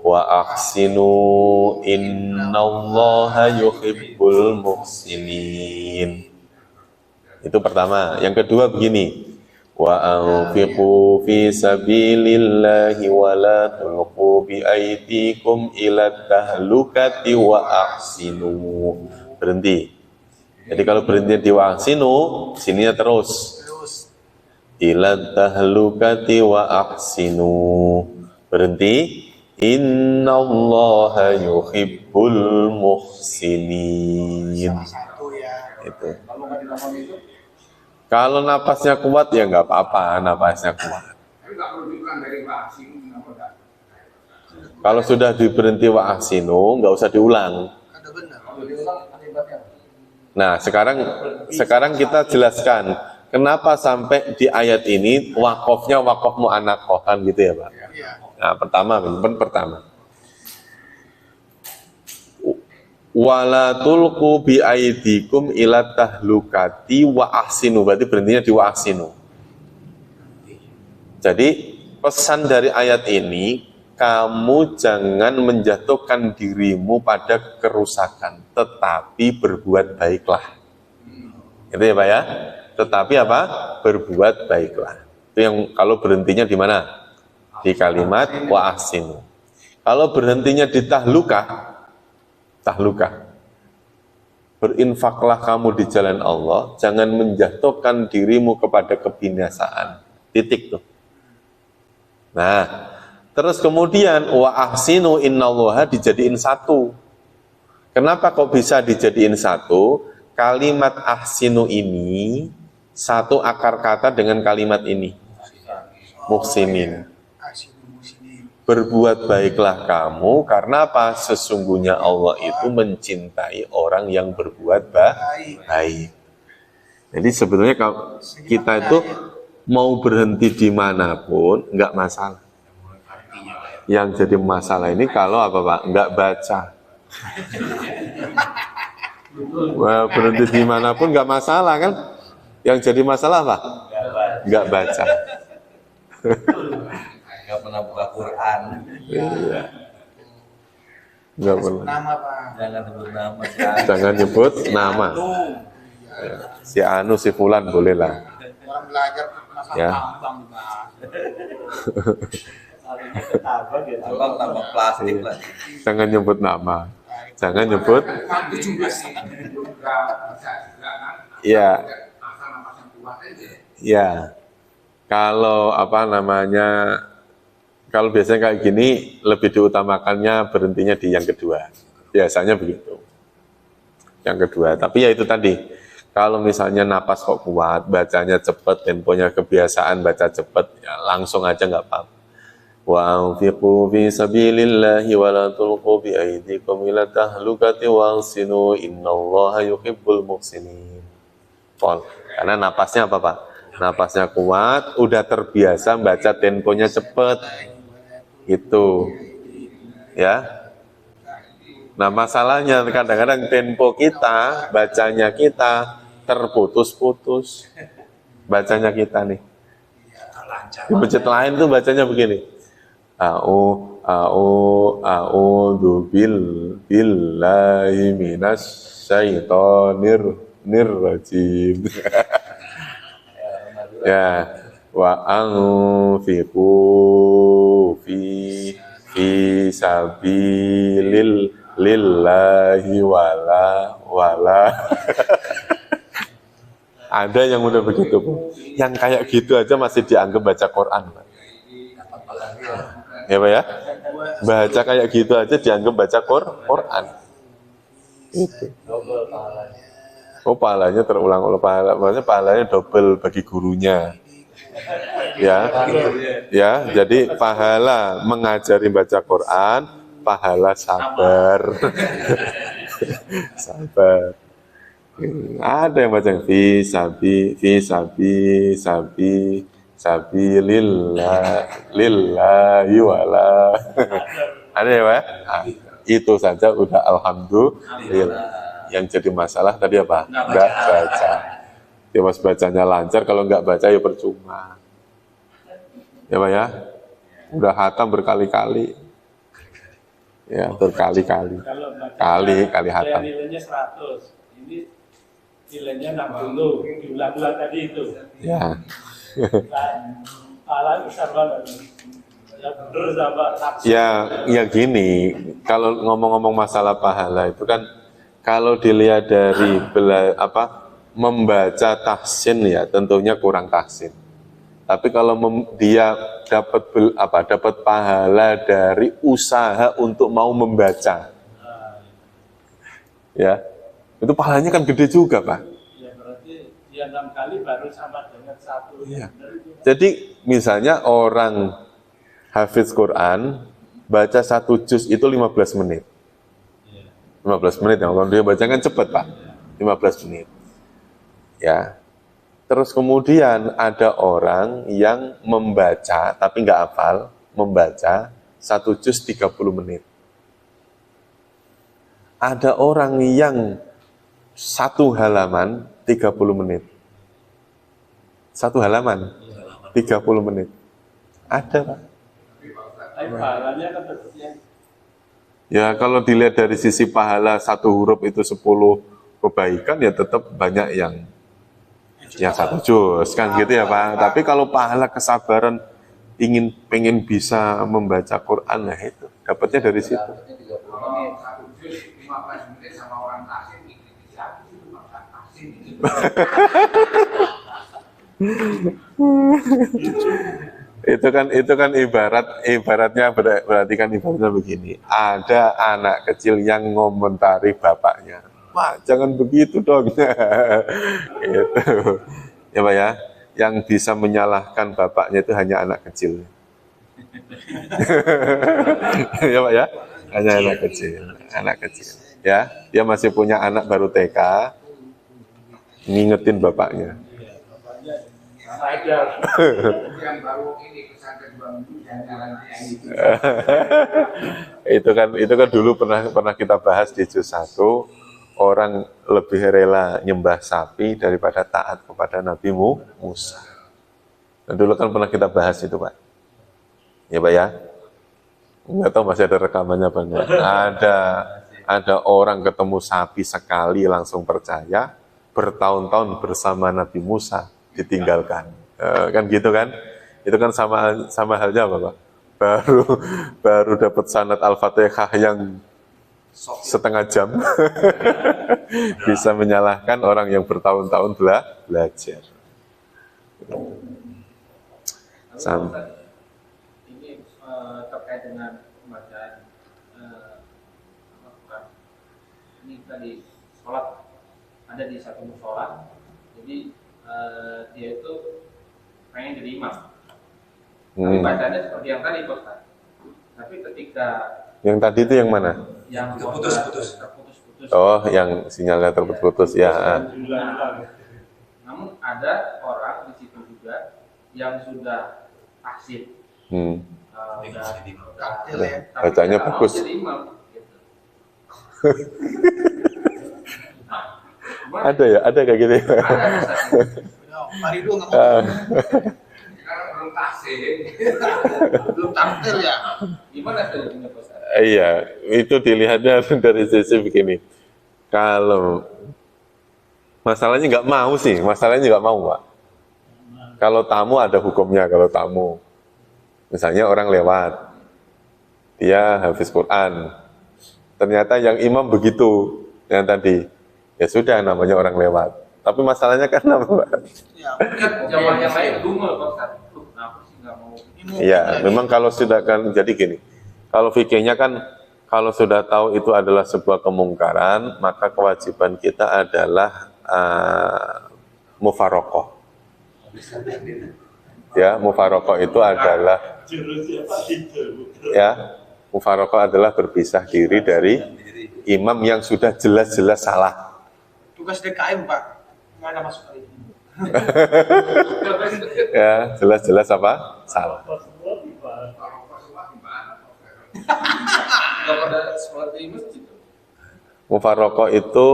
Wa ahsinu innallaha yuhibbul muhsinin. Itu pertama. Yang kedua begini. Wa anfiqu fi sabilillahi wa la tulqu bi aydikum ila tahlukati wa ahsinu. Berhenti. Jadi kalau berhenti di wa ahsinu, sininya terus. Ila tahlukati wa ahsinu. Berhenti. Innallaha yuhibbul muhsinin. Satu ya. Itu. Kalau nggak dilakukan itu, Kalau napasnya kuat ya nggak apa-apa, napasnya kuat. Tapi nggak merujukan dari vaksin, kenapa enggak? Kalau sudah diberhenti wa ahsinu, nggak usah diulang. Ada benar. kalau diulang akibatnya apa? Nah, sekarang kita jelaskan kenapa sampai di ayat ini wakofnya wakof mu'anakoh kan gitu ya Pak. Iya. Nah, pertama. Wala tulqu bi aidikum ila tahlukati wa ahsinu. Berarti berhentinya di wa ahsinu. Jadi pesan dari ayat ini, kamu jangan menjatuhkan dirimu pada kerusakan, tetapi berbuat baiklah. Itu ya Pak ya. Tetapi apa? Berbuat baiklah. Itu yang kalau berhentinya di mana? Di kalimat wa ahsinu. Kalau berhentinya di tahlukah, berinfaklah kamu di jalan Allah, jangan menjatuhkan dirimu kepada kebinasaan. Titik tuh. Nah, Terus kemudian wa ahsinu innallaha dijadiin satu. Kenapa kok bisa dijadiin satu? Kalimat ahsinu ini satu akar kata dengan kalimat ini. Muhsinin. Berbuat baiklah kamu, karena apa? Sesungguhnya Allah itu mencintai orang yang berbuat baik. Jadi sebetulnya kalau kita itu mau berhenti dimanapun nggak masalah. Yang jadi masalah ini kalau apa Pak? Nggak baca. Wah, berhenti dimanapun nggak masalah kan? Yang jadi masalah apa? Nggak baca. Nggak pernah buka Quran. Iya. Nggak pernah. Nama Pak. Jangan sebut nama. Jangan nyebut nama. Ya. Si Anu, si Fulan boleh lah. Orang belajar masalah Ya. tambang dibahas. Abang tambah plastik lah. Jangan nyebut nama. Jangan nyebut. Mampu juga sih. Ya. Ya. Kalau apa namanya? Kalau biasanya kayak gini lebih diutamakannya berhentinya di yang kedua. Biasanya begitu. Yang kedua. Tapi ya itu tadi. Kalau misalnya napas kok kuat, bacanya cepat, temponya kebiasaan baca cepat, ya langsung aja nggak apa-apa. Wa anfiqu fi sabilillahi wa la tulqu bi aydikum ila tahlukati wa ahsinu innallaha yuhibbul muhsinin. Karena napasnya apa Pak? Napasnya kuat, udah terbiasa baca temponya cepat. Itu. Ya. Nah, masalahnya kadang-kadang tempo kita, bacanya kita terputus-putus. Bacanya kita nih. Di masjid lain tuh bacanya begini. Billahi minas syaitonir rajim. Ya, wa anfiqu fi sabilillahi wala. Ada yang udah begitu, Bu. Yang kayak gitu aja masih dianggap baca Quran, Pak. Ya, Pak ya? Baca kayak gitu aja dianggap baca Quran. Itu. Oh, pahalanya terulang-ulang, pahalanya double bagi gurunya. Ya. Ya, jadi pahala mengajari baca Quran, pahala sabar. Sabar. Ada yang baca fi lillahi wala. Ada ya, Pak? Nah, itu saja udah alhamdulillah. Yang jadi masalah tadi apa? Nggak baca. Ya mas bacanya lancar, kalau nggak baca ya percuma. Ya Pak ya? Udah hatam berkali-kali. Ya, berkali-kali. Kali hatam. Nilainya 100. Ini nilainya 60. Diulang-ulang tadi itu. Ya. Pahala besar banget. Ya bener sama nafsu. Ya gini, kalau ngomong-ngomong masalah pahala itu kan kalau dilihat dari membaca tahsin ya tentunya kurang tahsin. Tapi kalau dia dapat pahala dari usaha untuk mau membaca, ya itu pahalanya kan gede juga Pak. Ya berarti dia 6 kali baru sama dengan 1. Ya. Jadi misalnya orang hafiz Quran baca 1 juz itu 15 menit. 15 menit ya, kalau dia baca kan cepat Pak, 15 menit. Ya, terus kemudian ada orang yang membaca, tapi nggak hafal, membaca 1 juz 30 menit. Ada orang yang 1 halaman 30 menit. 1 halaman 30 menit. Ada Pak. Tapi pahalanya kan tetapnya. Ya kalau dilihat dari sisi pahala 1 huruf itu 10 kebaikan ya tetap banyak yang 1 juz kan gitu ya Pak. Tapi kalau pahala kesabaran pengen bisa membaca Quran, nah itu dapatnya dari situ. 1 juz 15 menit sama orang tahsin itu tahsin. itu kan ibaratnya berarti kan ibaratnya begini. Ada anak kecil yang ngomentari bapaknya. Pak, jangan begitu dong. Gitu. Ya Pak ya, yang bisa menyalahkan bapaknya itu hanya anak kecil. Ya Pak ya, hanya anak kecil. Ya, dia masih punya anak baru TK, ngingetin bapaknya. Yang baru ini pesantren bambu jangan yang itu kan dulu pernah kita bahas di juz 1, orang lebih rela nyembah sapi daripada taat kepada Nabi Musa. Nah, dulu kan pernah kita bahas itu Pak. Ya Pak ya. Enggak tahu masih ada rekamannya apa enggak. Ada orang ketemu sapi sekali langsung percaya, bertahun-tahun bersama Nabi Musa ditinggalkan. Kan gitu kan? Itu kan sama halnya apa Pak? Baru dapat sanad Al-Fatihah yang setengah jam bisa menyalahkan orang yang bertahun-tahun belajar. Ini terkait dengan pembacaan ini tadi sholat ada di satu musola, jadi dia itu pengen jadi imam. Tapi bacanya seperti yang tadi Ustaz. Tapi ketika yang tadi itu yang mana? Yang terputus. Oh, yang sinyalnya terputus ya. Namun ada orang di situ juga yang sudah tahsin. Bacanya bagus. Jadi imam, gitu. Ada kayak gitu. Pak Ridho nggak mau. Sekarang belum tahsin. Belum tampil ya. Gimana tuh Ustaz? Iya, itu dilihatnya dari sisi begini. Kalau masalahnya nggak mau sih, masalahnya nggak mau Pak. Kalau tamu ada hukumnya, kalau tamu. Misalnya orang lewat, dia hafiz Quran. Ternyata yang imam begitu, yang tadi. Ya sudah, namanya orang lewat. Tapi masalahnya kan apa Pak? Ya, Kan jawabannya saya dumel Ustaz. Aku sih nggak mau. Iya, memang kalau sudah kan, jadi gini. Kalau fikihnya kan, kalau sudah tahu itu adalah sebuah kemungkaran, maka kewajiban kita adalah mufarokoh. Ya, mufarokoh itu adalah mufarokoh adalah berpisah diri dari imam yang sudah jelas-jelas salah. tugas DKM Pak, nggak ada masuk kali ini. Ya, jelas-jelas apa? Salah. Nggak pada sholat di masjid. Mufarokoh itu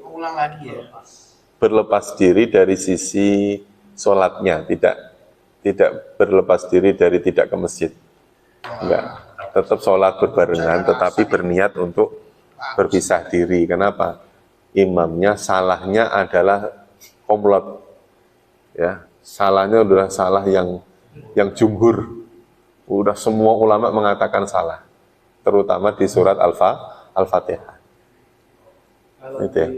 Ulang lagi ya. berlepas diri dari sisi sholatnya, tidak berlepas diri dari tidak ke masjid. Enggak, tetap sholat berbarengan, tetapi berniat untuk berpisah diri. Kenapa? Imamnya salahnya adalah komplot, ya, salahnya adalah salah yang jumhur. Udah semua ulama mengatakan salah, terutama di surat Al-Fatihah. Kalau Itu ya.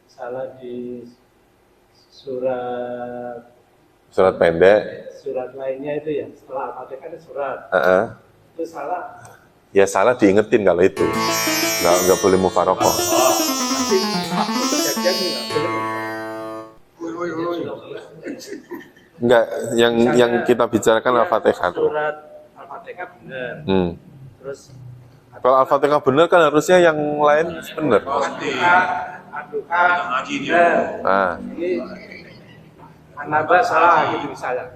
salah di surat Pendek, surat lainnya itu ya, setelah Al-Fatihah ada surat. Itu salah. ya salah diingetin kalau itu. Nggak boleh mufarokoh. Tapi waktu kejadian nggak boleh. Enggak, yang kita bicarakan Al-Fatihah tuh. Surat Al-Fatihah benar. Terus Kalau Al-Fatihah benar kan harusnya yang lain benar. Aduka Nah. ini Anaba salah gitu misalnya.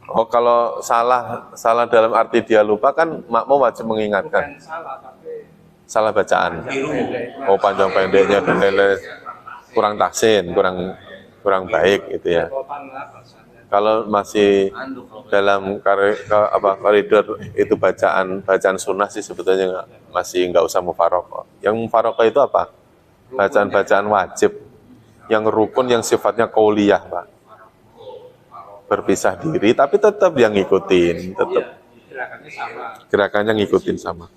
Oh, kalau salah dalam arti dia lupa kan makmum wajib mengingatkan. Bukan salah tapi Salah bacaan. pendek. Oh, panjang pendeknya dan lain-lain. Kurang tahsin, kurang baik gitu ya. Kopan apa misalnya. Kalau masih dalam koridor itu bacaan sunnah sih sebetulnya masih nggak usah mufarokoh. Yang mufarokoh itu apa? Bacaan wajib, yang rukun, yang sifatnya qauliyah Pak. Berpisah diri, tapi tetap yang ngikutin, tetap Gerakannya sama. gerakannya ngikutin sama.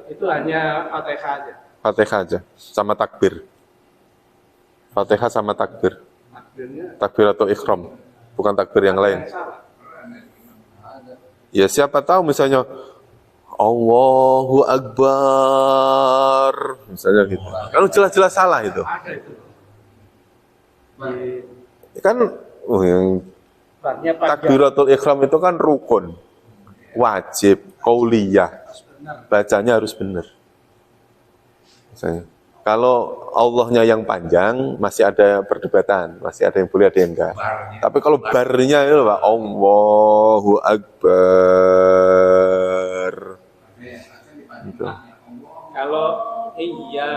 Itu hanya Fatihah aja. Fatihah aja, sama takbir. Fatihah sama takbir. Takbirnya Takbir atau ikhram, bukan takbir yang lain. salah. Ya siapa tahu misalnya Allahu Akbar, misalnya gitu. Kalau jelas-jelas salah itu. Ada itu. Kan yang Ratnya panjang. takbiratul ihram itu kan rukun, wajib, qauliyah. Bacanya harus benar. Misalnya, kalau Allahnya yang panjang masih ada perdebatan, masih ada yang boleh, ada yang enggak. Tapi kalau barnya itu Pak, Allahu Akbar. Gitu. Kalau iya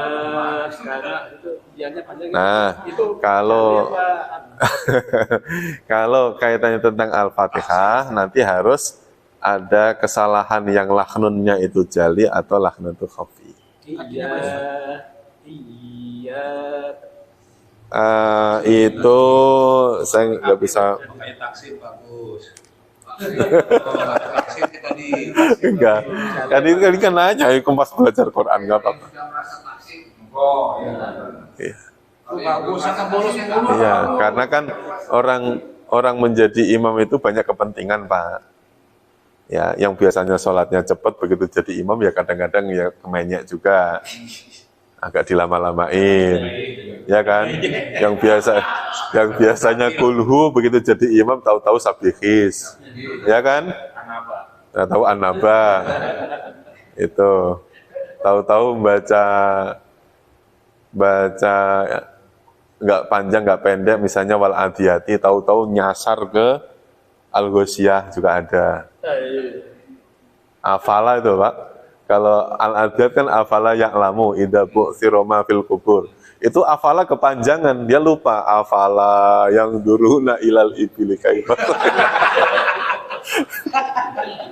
sekarang itu iyanya panjang. Nah, itu kalau apa? kalau kaitannya tentang Al-Fatihah nanti harus ada kesalahan yang laknunnya itu jali atau laknun itu khafi. Iya. Itu saya nggak bisa. Kayak taksi bagus. Vaksin kita di Enggak. Tadi kan nanya, pas belajar Quran nggak apa-apa. Sudah merasa vaksin. Oh, ya. Iya. bagus akan bolos mulu. Iya, karena kan orang menjadi imam itu banyak kepentingan, Pak. Ya, yang biasanya sholatnya cepat, begitu jadi imam ya kadang-kadang ya kemenyek juga, agak dilama-lamain, ya kan? Yang biasanya kulhu, begitu jadi imam tahu-tahu sabihis, ya kan? Tahu anaba, itu tahu-tahu baca nggak panjang nggak pendek, misalnya wal adiyati, tahu-tahu nyasar ke al-ghosyah juga ada. Afala itu Pak, kalau al-adiyat kan afala ya'lamu idza bu'thiroma fil kubur, itu afala kepanjangan, dia lupa afala yang duruna ilal ibili kaifa.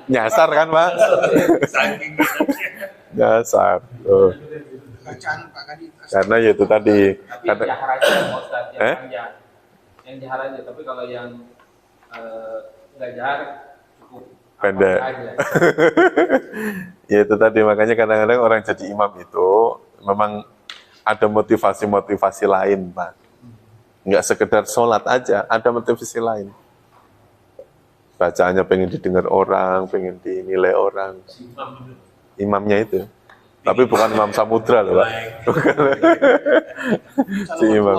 Nyasar kan Pak? Nyasar. Bacaan Pak Kadi. Karena ya itu tadi. Tapi yang jahar aja Ustaz, yang panjang. Yang jahar aja, tapi kalau yang nggak jahar cukup Pendek. aja. Ya itu tadi, makanya kadang-kadang orang jadi imam itu memang ada motivasi-motivasi lain Pak. Nggak sekedar sholat aja, ada motivasi lain. Bacaannya pengen didengar orang, pengen dinilai orang. Imamnya itu. Tapi bukan Imam Samudra loh Pak. Bukan. Si imam.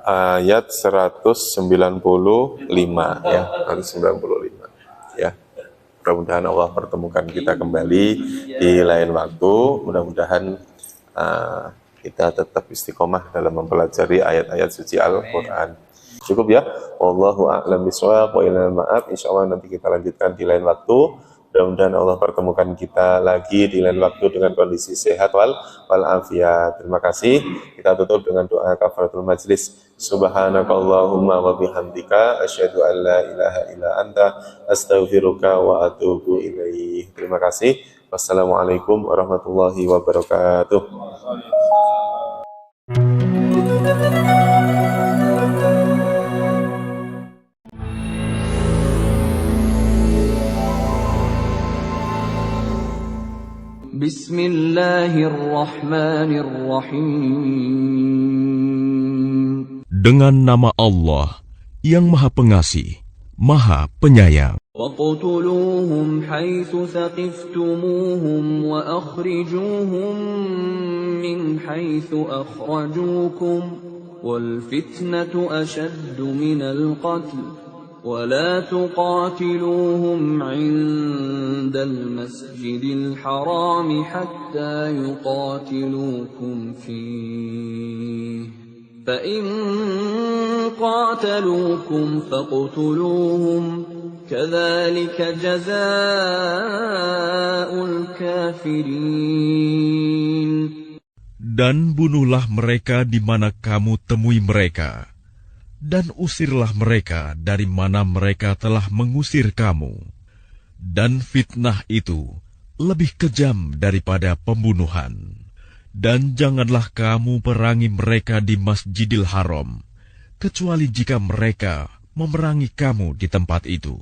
Ayat 195 ya, 195 ya. Mudah-mudahan Allah pertemukan kita kembali di lain waktu. Mudah-mudahan kita tetap istiqomah dalam mempelajari ayat-ayat suci Al-Quran. Cukup ya. Wallahu a'lam bishawab wa ilal ma'ab. Insyaallah nanti kita lanjutkan di lain waktu. Mudah-mudahan Allah pertemukan kita lagi di lain waktu dengan kondisi sehat wal afiat. Terima kasih. Kita tutup dengan doa kafaratul majlis. Subhanakallahumma wa bihamdika asyhadu an la ilaha illa anta astaghfiruka wa atubu ilaih. Terima kasih. Wassalamualaikum warahmatullahi wabarakatuh. Bismillahirrahmanirrahim. Dengan nama Allah yang Maha Pengasih, Maha Penyayang. وَاقْتُلُوهُمْ حَيْثُ ثَقِفْتُمُوهُمْ وَأَخْرِجُوهُمْ مِنْ حَيْثُ أَخْرَجُوكُمْ وَالْفِتْنَةُ أَشَدُّ مِنَ الْقَتْلِ وَلَا تُقَاتِلُوهُمْ عِندَ الْمَسْجِدِ الْحَرَامِ حَتَّى يُقَاتِلُوكُمْ فِيهِ فَإِنْ قَاتَلُوكُمْ فَاقْتُلُوهُمْ كَذَلِكَ جَزَاءُ الْكَافِرِينَ. Dan bunuhlah mereka di mana kamu temui mereka, dan usirlah mereka dari mana mereka telah mengusir kamu. Dan fitnah itu lebih kejam daripada pembunuhan. Dan janganlah kamu perangi mereka di Masjidil Haram, kecuali jika mereka memerangi kamu di tempat itu.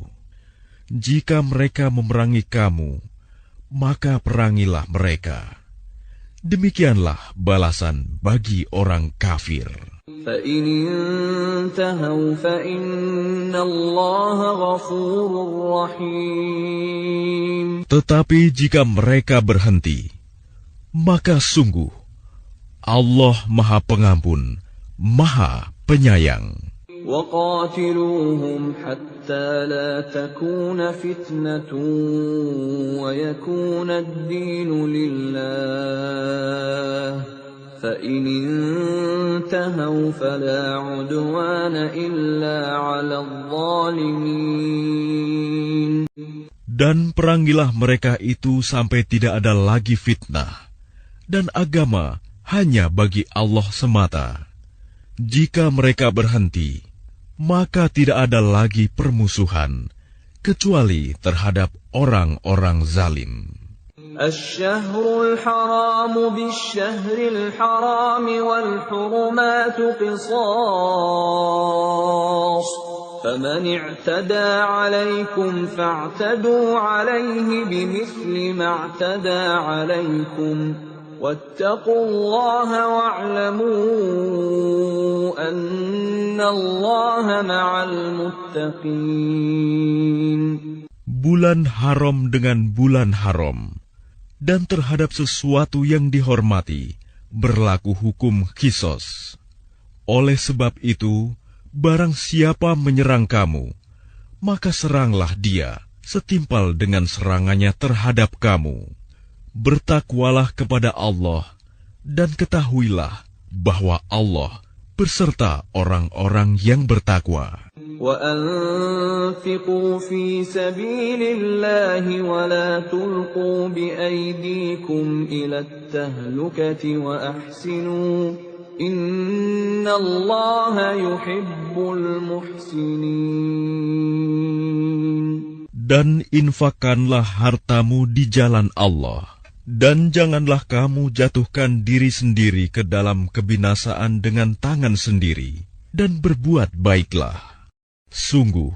Jika mereka memerangi kamu, maka perangilah mereka. Demikianlah balasan bagi orang kafir. فإن انتهوا فإن الله غفور رحيم. Tetapi jika mereka berhenti, maka sungguh Allah Maha Pengampun, Maha Penyayang. وقاتلوهم حتى لا تكون فتنة ويكون الدين لله فإن انتهوا فلا عدوان إلا على الظالمين. Dan perangilah mereka itu sampai tidak ada lagi fitnah, dan agama hanya bagi Allah semata. Jika mereka berhenti, maka tidak ada lagi permusuhan, kecuali terhadap orang-orang zalim. الشهر الحرام بالشهر الحرام والحرمات قصاص فمن اعتدى عليكم فاعتدوا عليه بمثل ما اعتدى عليكم واتقوا الله واعلموا أن الله مع المتقين. Bulan haram dengan bulan haram, dan terhadap sesuatu yang dihormati berlaku hukum qisas. Oleh sebab itu, barang siapa menyerang kamu, maka seranglah dia setimpal dengan serangannya terhadap kamu. Bertakwalah kepada Allah, dan ketahuilah bahwa Allah beserta orang-orang yang bertakwa. وَأَنفِقُوا فِي سَبِيلِ اللَّهِ وَلَا تُلْقُوا بِأَيْدِيكُمْ إِلَى التَّهْلُكَةِ وَأَحْسِنُوا إِنَّ اللَّهَ يُحِبُّ الْمُحْسِنِينَ. Dan infakkanlah hartamu di jalan Allah, dan janganlah kamu jatuhkan diri sendiri ke dalam kebinasaan dengan tangan sendiri, dan berbuat baiklah. Sungguh,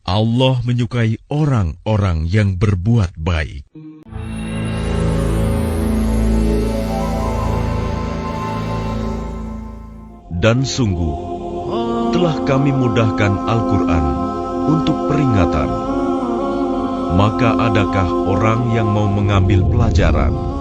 Allah menyukai orang-orang yang berbuat baik. Dan sungguh, telah kami mudahkan Al-Quran untuk peringatan. Maka adakah orang yang mau mengambil pelajaran?